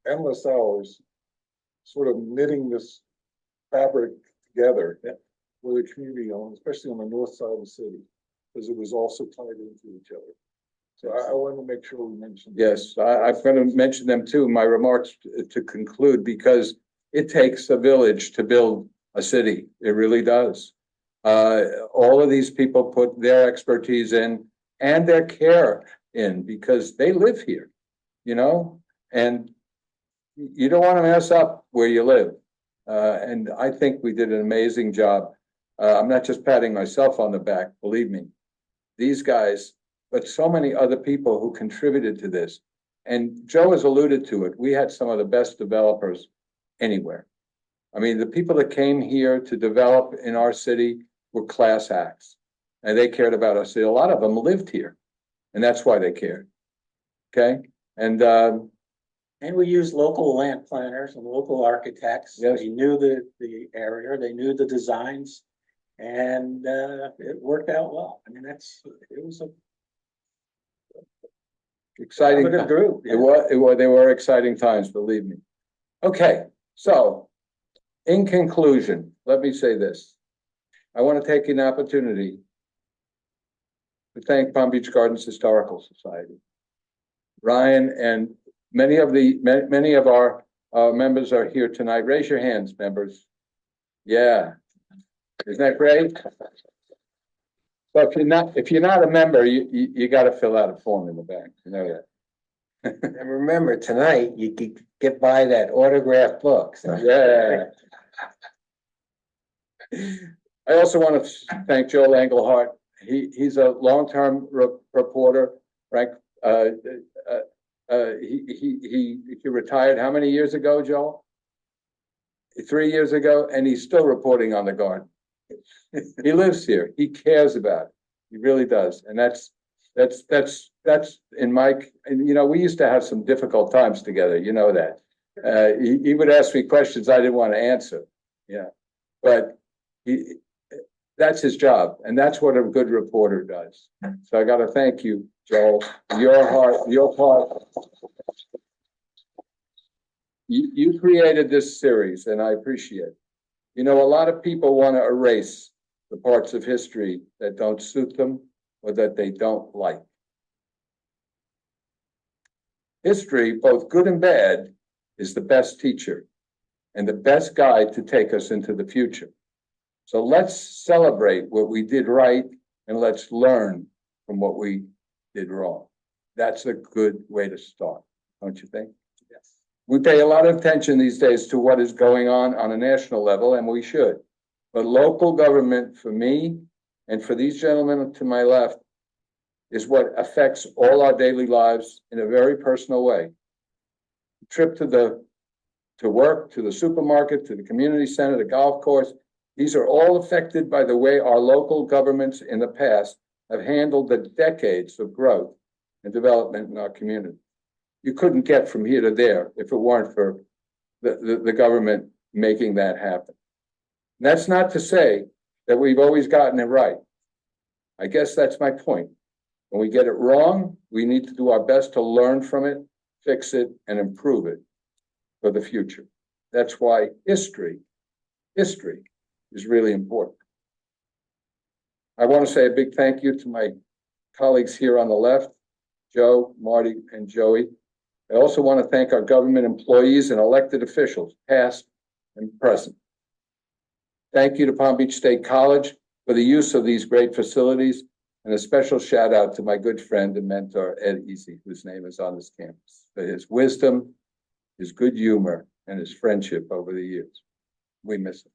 endless hours sort of knitting this fabric together for the community especially on the north side of the city, because it was also tied into each other. So I wanted to make sure we mentioned. Yes, I'm going to mention them too in my remarks to conclude, because it takes a village to build a city. It really does. All of these people put their expertise in and their care in, because they live here, and you don't want to mess up where you live. And I think we did an amazing job. I'm not just patting myself on the back, believe me. These guys, but so many other people who contributed to this. And Joe has alluded to it. We had some of the best developers anywhere. I mean, the people that came here to develop in our city were class acts, and they cared about our city. A lot of them lived here, and that's why they cared. Okay, and we used local land planners and local architects. Yes. They knew the area, they knew the designs, and it worked out well. I mean, it was a exciting. good group. They were exciting times, believe me. Okay, so in conclusion, let me say this. I want to take an opportunity to thank Palm Beach Gardens Historical Society. Ryan and many of our members are here tonight. Raise your hands, members. Yeah, isn't that great? So if you're not a member, you got to fill out a form in the back. You know that. And remember, tonight, you could get by that autographed book. So. Yeah. I also want to thank Joel Engelhardt. He's a long-term reporter, right? He retired how many years ago, Joel? 3 years ago, and he's still reporting on the garden. He lives here. He cares about it. He really does, and that's in Mike. And we used to have some difficult times together. You know that. He would ask me questions I didn't want to answer. Yeah, but that's his job, and that's what a good reporter does. So I got to thank you, Joel. Your part. You created this series, and I appreciate it. A lot of people want to erase the parts of history that don't suit them or that they don't like. History, both good and bad, is the best teacher and the best guide to take us into the future. So let's celebrate what we did right, and let's learn from what we did wrong. That's a good way to start, don't you think? Yes. We pay a lot of attention these days to what is going on a national level, and we should. But local government, for me and for these gentlemen to my left, is what affects all our daily lives in a very personal way. Trip to work, to the supermarket, to the community center, the golf course. These are all affected by the way our local governments in the past have handled the decades of growth and development in our community. You couldn't get from here to there if it weren't for the government making that happen. And that's not to say that we've always gotten it right. I guess that's my point. When we get it wrong, we need to do our best to learn from it, fix it, and improve it for the future. That's why history is really important. I want to say a big thank you to my colleagues here on the left, Joe, Marty, and Joey. I also want to thank our government employees and elected officials, past and present. Thank you to Palm Beach State College for the use of these great facilities, and a special shout out to my good friend and mentor, Ed Easy, whose name is on this campus, for his wisdom, his good humor, and his friendship over the years. We miss him.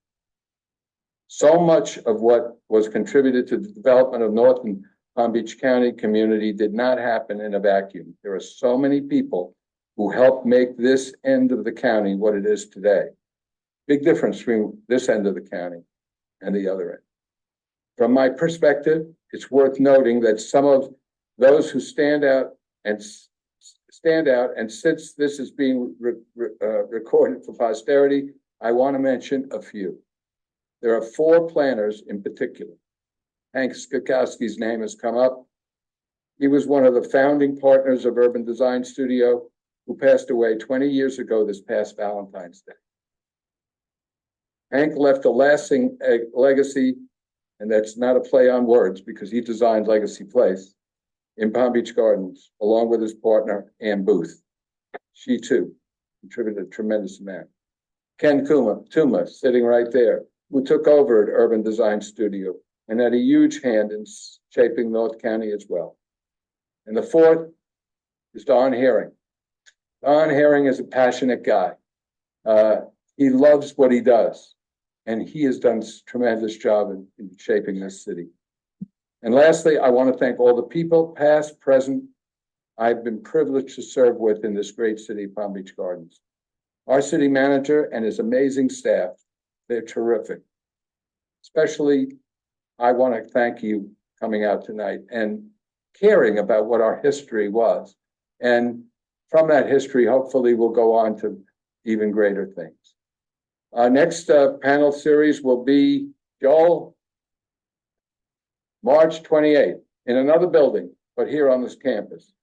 So much of what was contributed to the development of North and Palm Beach County community did not happen in a vacuum. There are so many people who helped make this end of the county what it is today. Big difference between this end of the county and the other end. From my perspective, it's worth noting that some of those who stand out, and since this is being recorded for posterity, I want to mention a few. There are 4 planners in particular. Hank Skakowski's name has come up. He was one of the founding partners of Urban Design Studio, who passed away 20 years ago this past Valentine's Day. Hank left a lasting legacy, and that's not a play on words because he designed Legacy Place in Palm Beach Gardens, along with his partner, Ann Booth. She too contributed a tremendous amount. Ken Tuma, sitting right there, who took over at Urban Design Studio and had a huge hand in shaping North County as well. And the 4th is Don Herring. Don Herring is a passionate guy. He loves what he does, and he has done a tremendous job in shaping this city. And lastly, I want to thank all the people, past, present, I've been privileged to serve with in this great city, Palm Beach Gardens. Our city manager and his amazing staff, they're terrific. Especially, I want to thank you coming out tonight and caring about what our history was. And from that history, hopefully we'll go on to even greater things. Our next panel series will be, Joel, March 28th in another building, but here on this campus.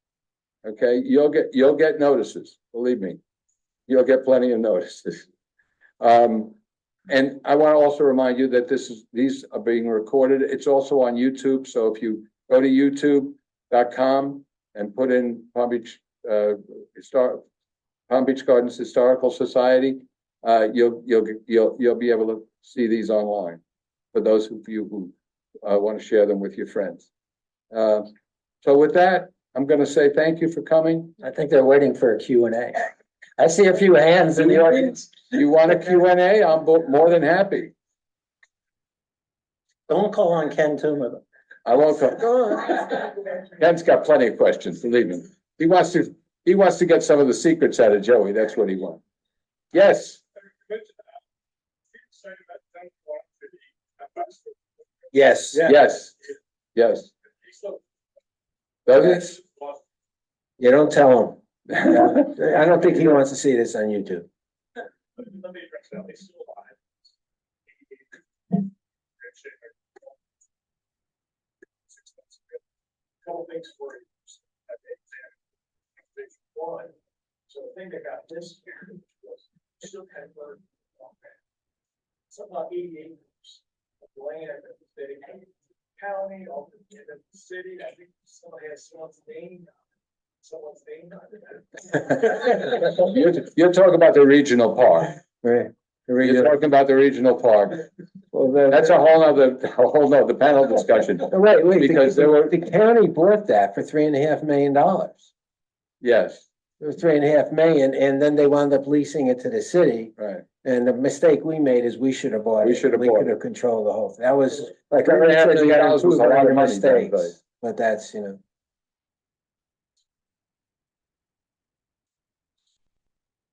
Okay, you'll get notices, believe me. You'll get plenty of notices. And I want to also remind you that these are being recorded. It's also on YouTube. So if you go to youtube.com and put in Palm Beach Gardens Historical Society, you'll be able to see these online for those of you who want to share them with your friends. So with that, I'm going to say thank you for coming. I think they're waiting for a Q&A. I see a few hands in the audience. You want a Q&A? I'm more than happy. Don't call on Ken Tuma. I won't call. Ken's got plenty of questions, believe me. He wants to get some of the secrets out of Joey. That's what he wants. Yes. Yes. Yes. Yes. Does it? You don't tell him. I don't think he wants to see this on YouTube. Let me address that. He's still alive. Couple things for you. One, so the thing that got this here was still had bird. Something like 80 acres of land that was dedicated to the county, all the city. I think somebody has someone's name. Someone's name. You're talking about the regional park. Right. You're talking about the regional park. Well, that's a whole nother panel discussion. Wait, Because the county bought that for $3.5 million. Yes. It was $3.5 million, and then they wound up leasing it to the city. Right. And the mistake we made is we should have bought it. We should have bought could have controlled the whole thing. That was like $3.5 million was a lot of money. mistakes, but that's, you know.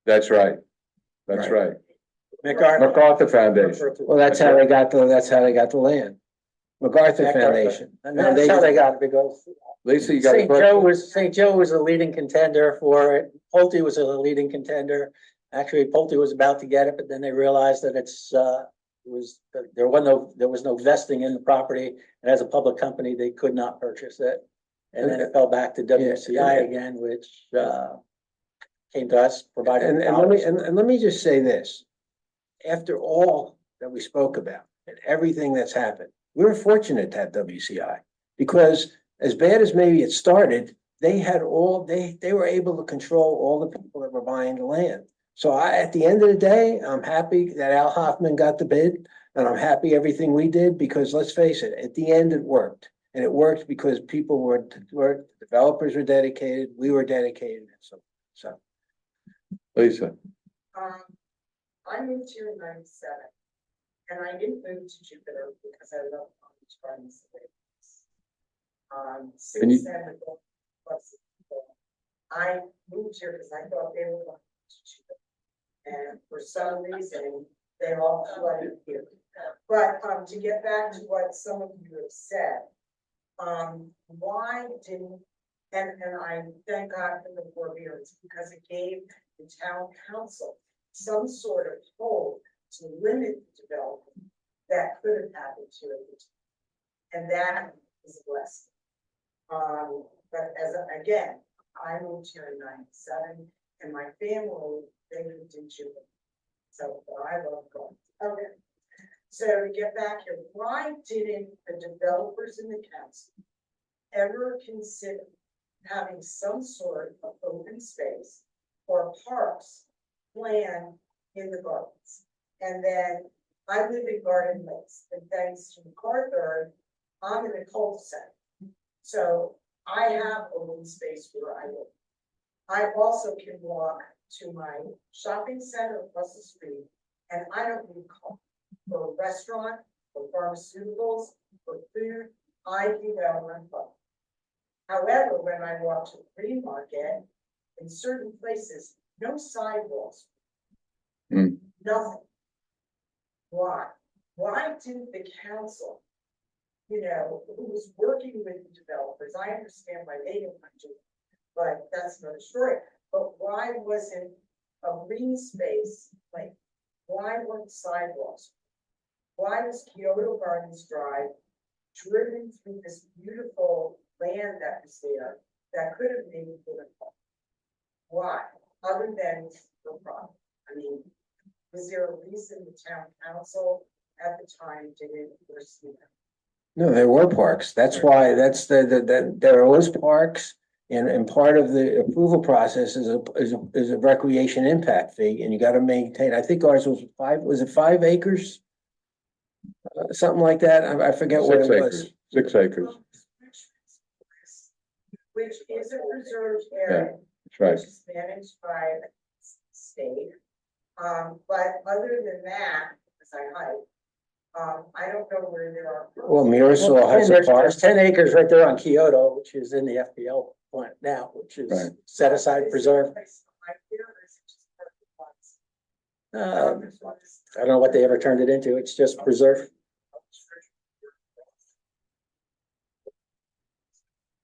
That's right. That's Right. right. MacArthur. MacArthur Foundation. Well, that's how they got the land. MacArthur Foundation. That's how they got it, because Lisa, you got a St. Joe was a leading contender for it. Pulte was a leading contender. Actually, Pulte was about to get it, but then they realized that there was no vesting in the property. And as a public company, they could not purchase it. And then it fell back to WCI again, which, came to us, provided. And let me just say this. After all that we spoke about and everything that's happened, we were fortunate to have WCI, because as bad as maybe it started, they were able to control all the people that were buying the land. So at the end of the day, I'm happy that Al Hoffman got the bid, and I'm happy everything we did, because let's face it, at the end it worked. And it worked because people developers were dedicated, we were dedicated, so. Lisa. I moved here in '97, and I didn't move to Jupiter because I love Palm Springs. Since then, I moved here because I thought they were going to Jupiter, and for some reason, they all flooded here. But to get back to what some of you have said, why didn't, and I thank God for the forbearance, because it gave the town council some sort of hold to limit the development that could have happened to it. And that is a blessing. But again, I moved here in '97, and my family, they moved in Jupiter. So I love going. Okay. So to get back here, why didn't the developers in the council ever consider having some sort of open space or parks planned in the gardens? And then I live in Garden Lakes, and thanks to MacArthur, I'm in a cul-de-sac. So I have open space where I live. I also can walk to my shopping center across the street, and I don't need a car for a restaurant, for pharmaceuticals, for food. I can go on my phone. However, when I walk to the flea market, in certain places, no sidewalks, nothing. Why? Why didn't the council, who was working with the developers, I understand why they didn't want to do it, but that's another story. But why wasn't a green space, like, why weren't sidewalks? Why was Kyoto Gardens Drive driven through this beautiful land that was there that could have made it beautiful? Why? Other than for profit. I mean, was there a reason the town council at the time didn't foresee that? No, there were parks. That's why there was parks, and part of the approval process is a recreation impact fee, and you got to maintain. I think ours was 5 acres? Something like that. I forget what it was. 6 acres. Which is a preserved area. That's right. Which is managed by the state. But other than that, as I hike, I don't know where there are. Well, Mirasol has a park. There's 10 acres right there on Kyoto, which is in the FPL plant now, which is Right. set aside, preserved. I don't know what they ever turned it into. It's just preserved.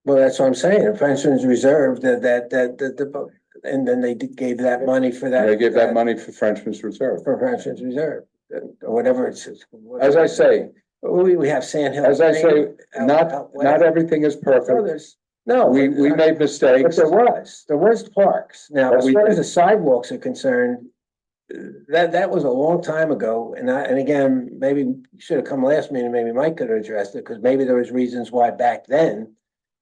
Well, that's what I'm saying. The Frenchman's Reserve, and then they gave that money for that. They gave that money for Frenchman's Reserve. For Frenchman's Reserve, or whatever it's. As I say, We have Sand Hill. as I say, not everything is perfect. No, We made but mistakes. there was parks. Now, But as we far as did. the sidewalks are concerned, that was a long time ago. And again, maybe you should have come last meeting, maybe Mike could have addressed it, because maybe there was reasons why back then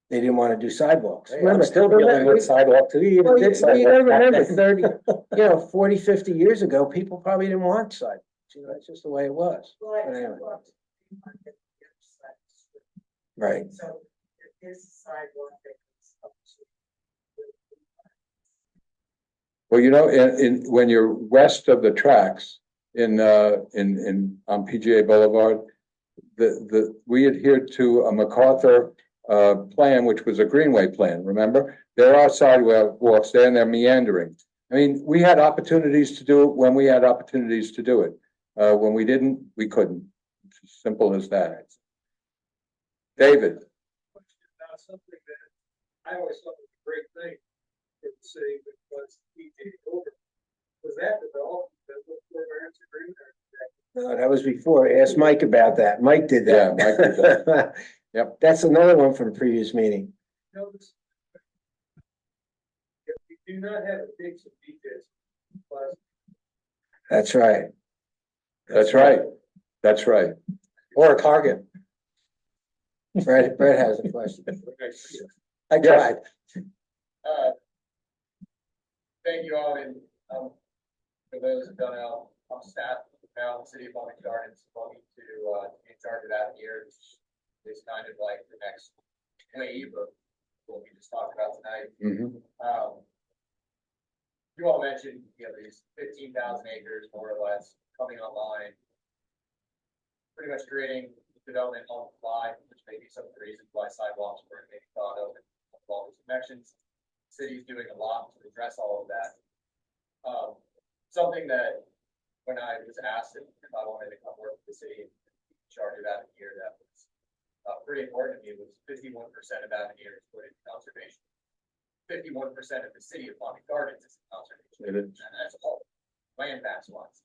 they didn't want to do sidewalks. I'm still dealing with sidewalk too. You Well, even did you gotta sidewalk back remember then. 40, 50 years ago, people probably didn't want sidewalks. That's just the way it was. Well, I But anyway. walked to the market on the other side of the street. Right. So there is a sidewalk that goes up Well, when you're west of the tracks on PGA Boulevard, we adhered to a MacArthur plan, which was a greenway plan. Remember, there are sidewalks there and they're meandering. I mean, we had opportunities to do it when we had opportunities to do it. When we didn't, we couldn't. It's as simple as that. David, Now, something that I always thought was a great thing for the city was PBG over. Was that developed, the forbearance agreement? No, that was before. Ask Mike about that. Mike did that. Yeah, Mike did that. Yep. That's another one from the previous meeting. Notice. If you do not have a fix of details, but That's right. That's right. That's right. Or a Target. Brett has a question. I Yes. tried. Thank you all, and, for those who don't know, I'm staff now in the city of Palm Beach Gardens, looking to, be in charge of that here. It's kind of like the next wave of what we just talked about tonight. Mhm. You all mentioned, these 15,000 acres more or less coming online. Pretty much creating development on the fly, which may be some of the reasons why sidewalks were maybe thought of and all these connections. City's doing a lot to address all of that. Something that when I was asked if I wanted to come work with the city, in charge of that here, that was pretty important to me, was 51% of that here is put into conservation. 51% of the city of Palm Beach Gardens is conservation. It is. And that's all land mass wise.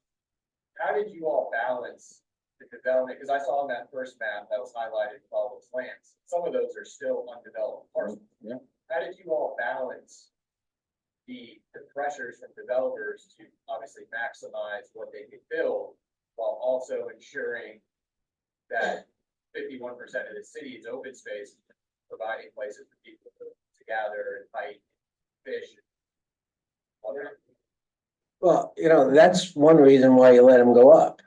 How did you all balance the development? Because I saw on that first map that was highlighted all those lands. Some of those are still undeveloped parcels. Yeah. How did you all balance the pressures from developers to obviously maximize what they could build while also ensuring that 51% of the city's open space, providing places for people to gather and fight, fish? Well, that's one reason why you let them go up.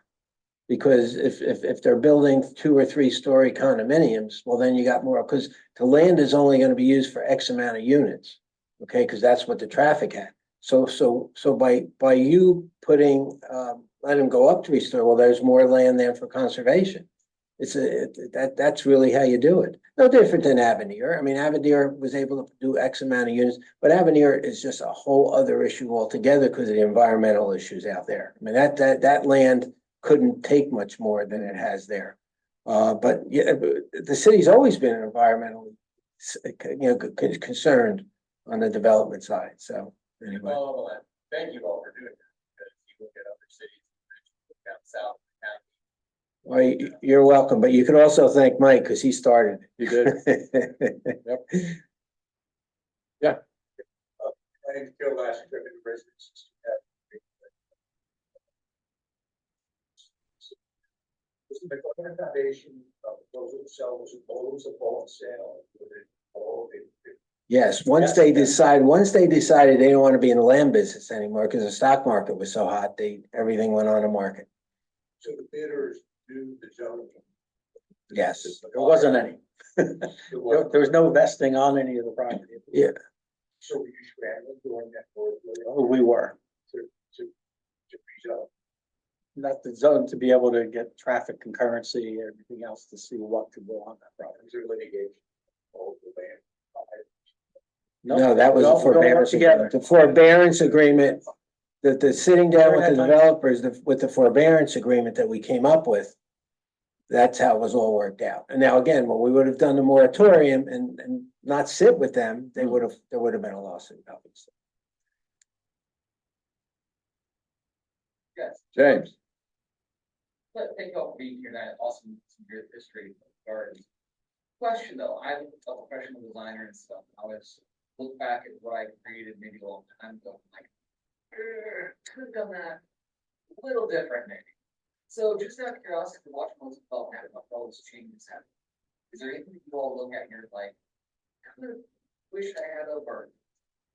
Because if they're building 2 or 3 story condominiums, well, then you got more, because the land is only gonna be used for X amount of units. Okay, because that's what the traffic had. So by you putting, let them go up 3 story, well, there's more land there for conservation. That's really how you do it. No different than Avenir. I mean, Avenir was able to do X amount of units, but Avenir is just a whole other issue altogether because of the environmental issues out there. I mean, that land couldn't take much more than it has there. But yeah, the city's always been environmentally, concerned on the development side. So anyway. Well, thank you all for doing that. Because you look at other cities, down south, Well, you're welcome, but you can also thank Mike because he started. He did. Yep. My name's Joe Eichner, I've been a resident since 2003. The MacArthur Foundation proposal to sell was a bulk sale. Yes, once they decided they don't want to be in the land business anymore because the stock market was so hot, everything went on the market. So the bidders do the zoning. Yes. There wasn't any. There was no vesting on any of the property. Yeah. So were you scrambling during that? Oh, we were. To rezone. Not the zone to be able to get traffic concurrency and everything else to see what could go on that property. Is there litigation? All the land. No, that was We a all work forbearance together. agreement. The forbearance agreement, the sitting down with the developers, with the forbearance agreement that we came up with. That's how it was all worked out. And now again, when we would have done the moratorium and not sit with them, there would have been a lawsuit, obviously. Yes. James. But thank you all for being here tonight. Awesome, some great history of gardens. Question though, I'm a professional designer and stuff. I was look back at what I created maybe a long time ago, like, could have done that a little different maybe. So just out of curiosity, watching most development about all this changes happen. Is there anything you all look at here like, kind of wish I had a bird,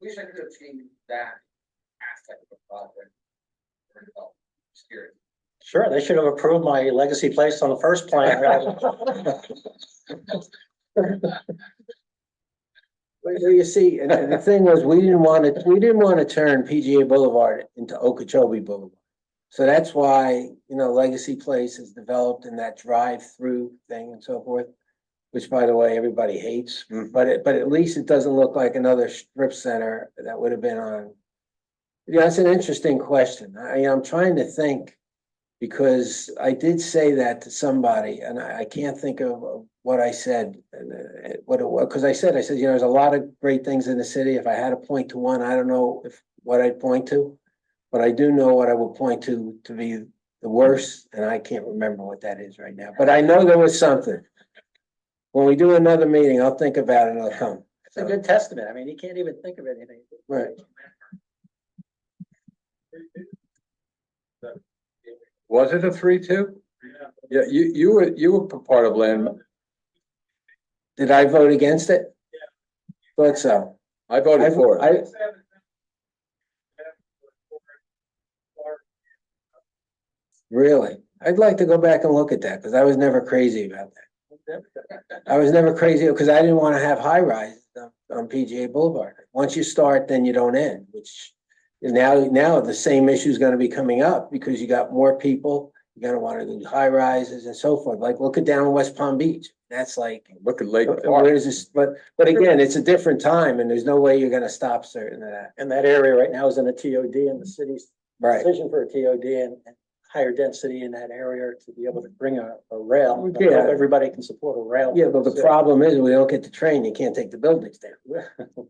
wish I could have changed that aspect of the project or development? Just curious. Sure, they should have approved my legacy place on the first plan. Well, you see, and the thing was, we didn't want to turn PGA Boulevard into Okeechobee Boulevard. So that's why, Legacy Place is developed in that drive-through thing and so forth, which by the way, everybody hates, but at least it doesn't look like another strip center that would have been on Yeah, that's an interesting question. I'm trying to think. Because I did say that to somebody and I can't think of what I said. What it was, because I said, there's a lot of great things in the city. If I had to point to one, I don't know what I'd point to. But I do know what I would point to be the worst, and I can't remember what that is right now. But I know there was something. When we do another meeting, I'll think about it and I'll come. It's a good testament. I mean, he can't even think of anything. Right. Was it a 3-2? Yeah, you were part of land. Did I vote against it? Thought so. I voted for it. Really? I'd like to go back and look at that because I was never crazy about that. I was never crazy because I didn't want to have high rises on PGA Boulevard. Once you start, then you don't end, which now the same issue is going to be coming up because you got more people. You're going to want to do high rises and so forth. Like look at down in West Palm Beach. That's like, look at Lake Park. where is this? But again, it's a different time and there's no way you're going to stop certain of that. And that area right now is in a TOD and the city's Right. decision for a TOD and higher density in that area to be able to bring a rail. Yeah. Everybody can support a rail. Yeah, but the problem is we don't get the train. You can't take the buildings down.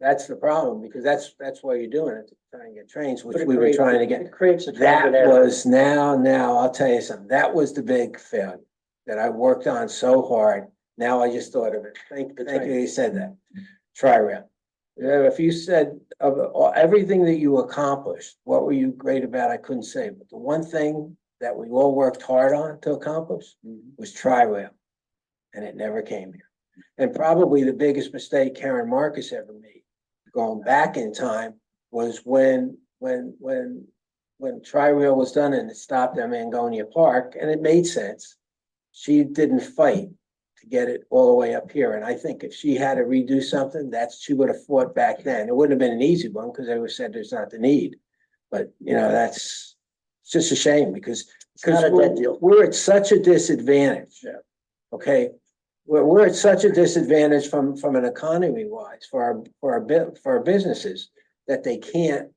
That's the problem because that's why you're doing it, to try and get trains, which we were trying to get. It creates a That transit area. was now, I'll tell you something. That was the big failure that I worked on so hard. Now I just thought of it. Thank you, you said that. Tri-rail. Yeah, if you said of everything that you accomplished, what were you great about? I couldn't say, but the one thing that we all worked hard on to accomplish was Tri-rail. And it never came here. And probably the biggest mistake Karen Marcus ever made, going back in time, was when Tri-rail was done and it stopped at Mangonia Park, and it made sense. She didn't fight to get it all the way up here. And I think if she had to redo something, she would have fought back then. It wouldn't have been an easy one because they would have said there's not the need. But it's just a shame because not a dead deal. we're at such a disadvantage. Yeah. Okay. We're at such a disadvantage from an economy wise for our businesses that they can't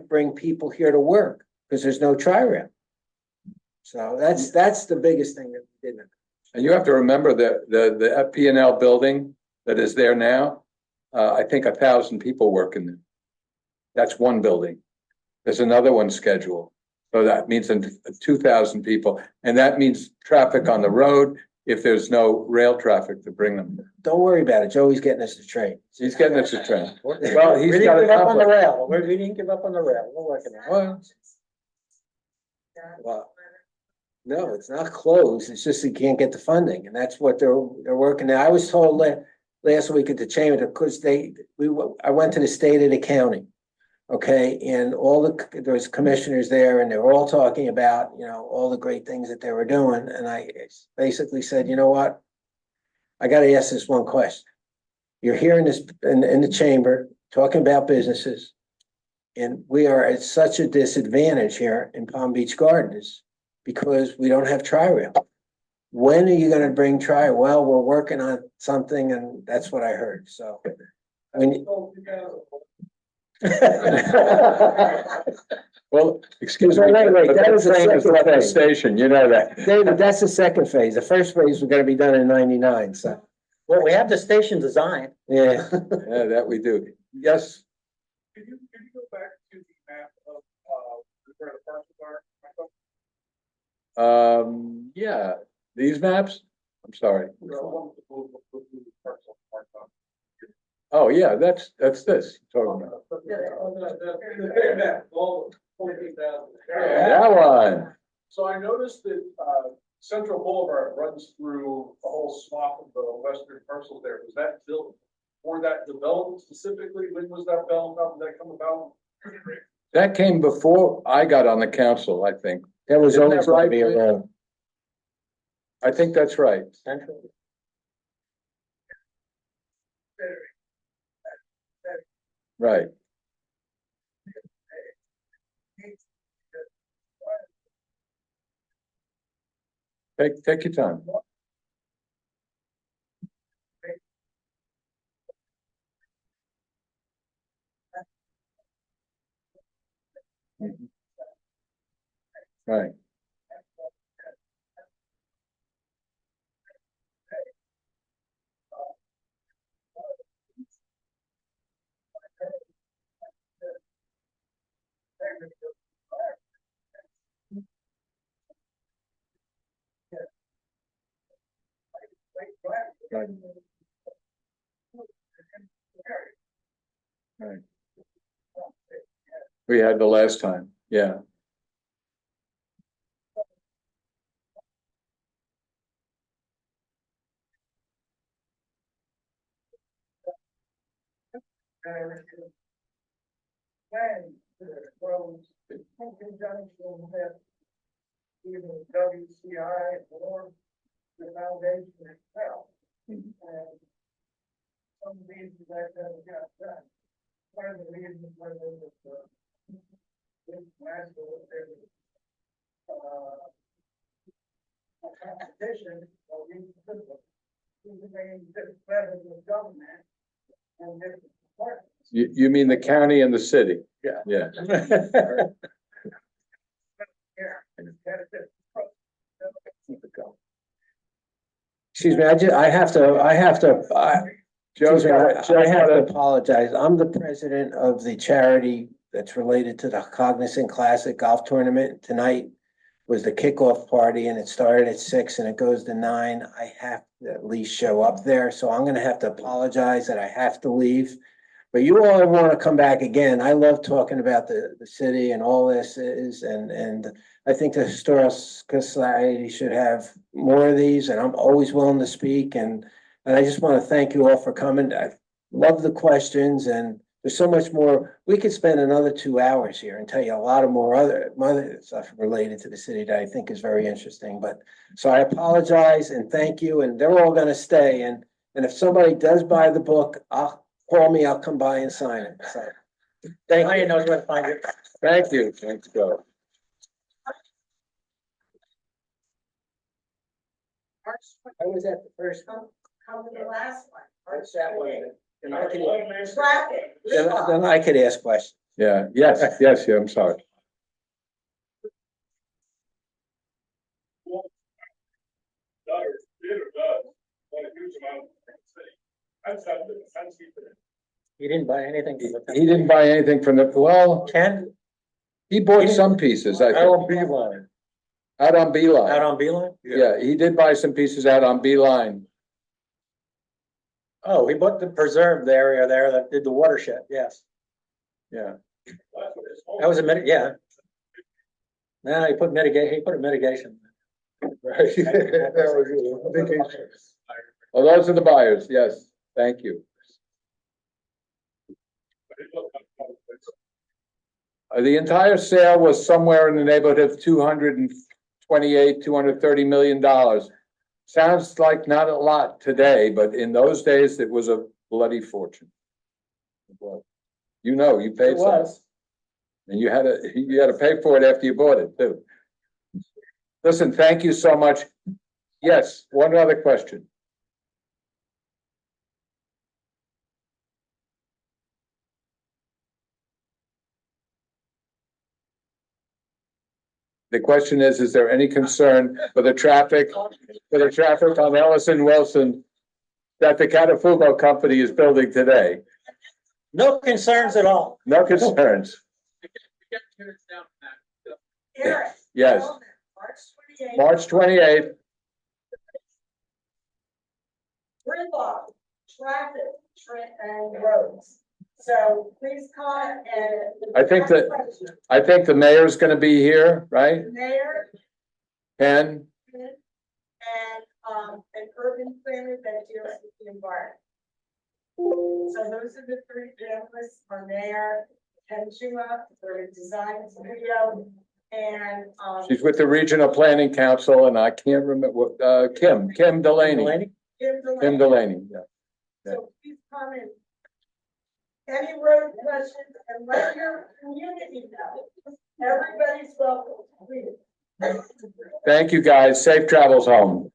bring people here to work because there's no tri-rail. So that's the biggest thing that we didn't. And you have to remember that the FP&L building that is there now, I think 1,000 people work in it. That's one building. There's another one scheduled. So that means 2,000 people. And that means traffic on the road if there's no rail traffic to bring them. Don't worry about it. Joey's getting us the train. He's getting us a train. Well, We didn't give up on the rail. We didn't give up on the rail. We're working on it. Well, no, it's not closed. It's just you can't get the funding, and that's what they're working now. I was told last week at the chamber because I went to the state of the county, okay, and there's commissioners there, and they were all talking about all the great things that they were doing, and I basically said, you know what, I got to ask this one question. You're here in the chamber talking about businesses, and we are at such a disadvantage here in Palm Beach Gardens because we don't have tri-rail. When are you going to bring tri? Well, we're working on something, and that's what I heard. So, well, excuse me, wait, that was the second phase. Station. You know that, David. That's the second phase. The first phase was going to be done in '99. So, well, we have the station design. yeah, yeah, that we do. Yes. Could you go back to the map of where the parcels are? Yeah, these maps. I'm sorry. Oh, yeah, that's this. Talking about. The big map, all 14,000. That one. So I noticed that Central Boulevard runs through a whole swath of the western parcels there. Was that built for that development specifically? When was that developed? How did that come about? That came before I got on the council, I think. that was Isn't always that going right, to be Lee? around. I think that's right. Central. Right. Take your time. Right. Right. Right. We had the last time, yeah. And, well, in conjunction with either WCI or the foundation itself. And some reasons that got done. One of the reasons was this national, competition, or better than the government and different departments. You mean the county and the city? Yeah. Yeah. Excuse me, I have to, Joe's excuse me, got I have to apologize. I'm the president of the charity that's related to the Cognizant Classic Golf Tournament. Tonight was the kickoff party and it started at 6 and it goes to 9. I have to at least show up there, so I'm gonna have to apologize that I have to leave. But you all want to come back again. I love talking about the city and all this is, and I think the Historical Society should have more of these, and I'm always willing to speak. And I just want to thank you all for coming. I love the questions, and there's so much more. We could spend another 2 hours here and tell you a lot of more other stuff related to the city that I think is very interesting. But so I apologize and thank you, and they're all going to stay. And if somebody does buy the book, call me, I'll come by and sign it. So, thank you. Knows where to find it. Thank you. Thanks, Joe. I was at the first one. Come to the last one. What's that one? Then I could, Traffic. then I could ask questions. Yeah, yes, yeah, I'm sorry. You didn't buy anything. He didn't buy anything from the, well, Ken, he bought some pieces, I Out on think, Beeline. out on Beeline. out on Beeline? Yeah, he did buy some pieces out on Beeline. Oh, he bought the preserved area there that did the watershed, yes. Yeah. That was yeah. Now he put a mitigation. Right. That was it. Vacation. Well, those are the buyers, yes, thank you. The entire sale was somewhere in the neighborhood of $230 million. Sounds like not a lot today, but in those days, it was a bloody fortune. You know, you paid It some, was. and you had to pay for it after you bought it too. Listen, thank you so much. Yes, one other question. The question is there any concern for the traffic on Ellison Wilson that the Catalfumo company is building today? No concerns at all. No concerns. Eric. Yes. March 28th. March 28th. Gridlock, traffic, and roads. So please come and. I think the mayor's gonna be here, right? Mayor Ken? and, an urban planner that deals with the environment. So those are the three panelists, our mayor, Ken Chua, for design studio, and, She's with the Regional Planning Council, and I can't remember what, Kim Delaney. Kim Delaney, yeah. So please come in. Any road questions, and let your community know. Everybody's welcome. Thank you, guys. Safe travels home.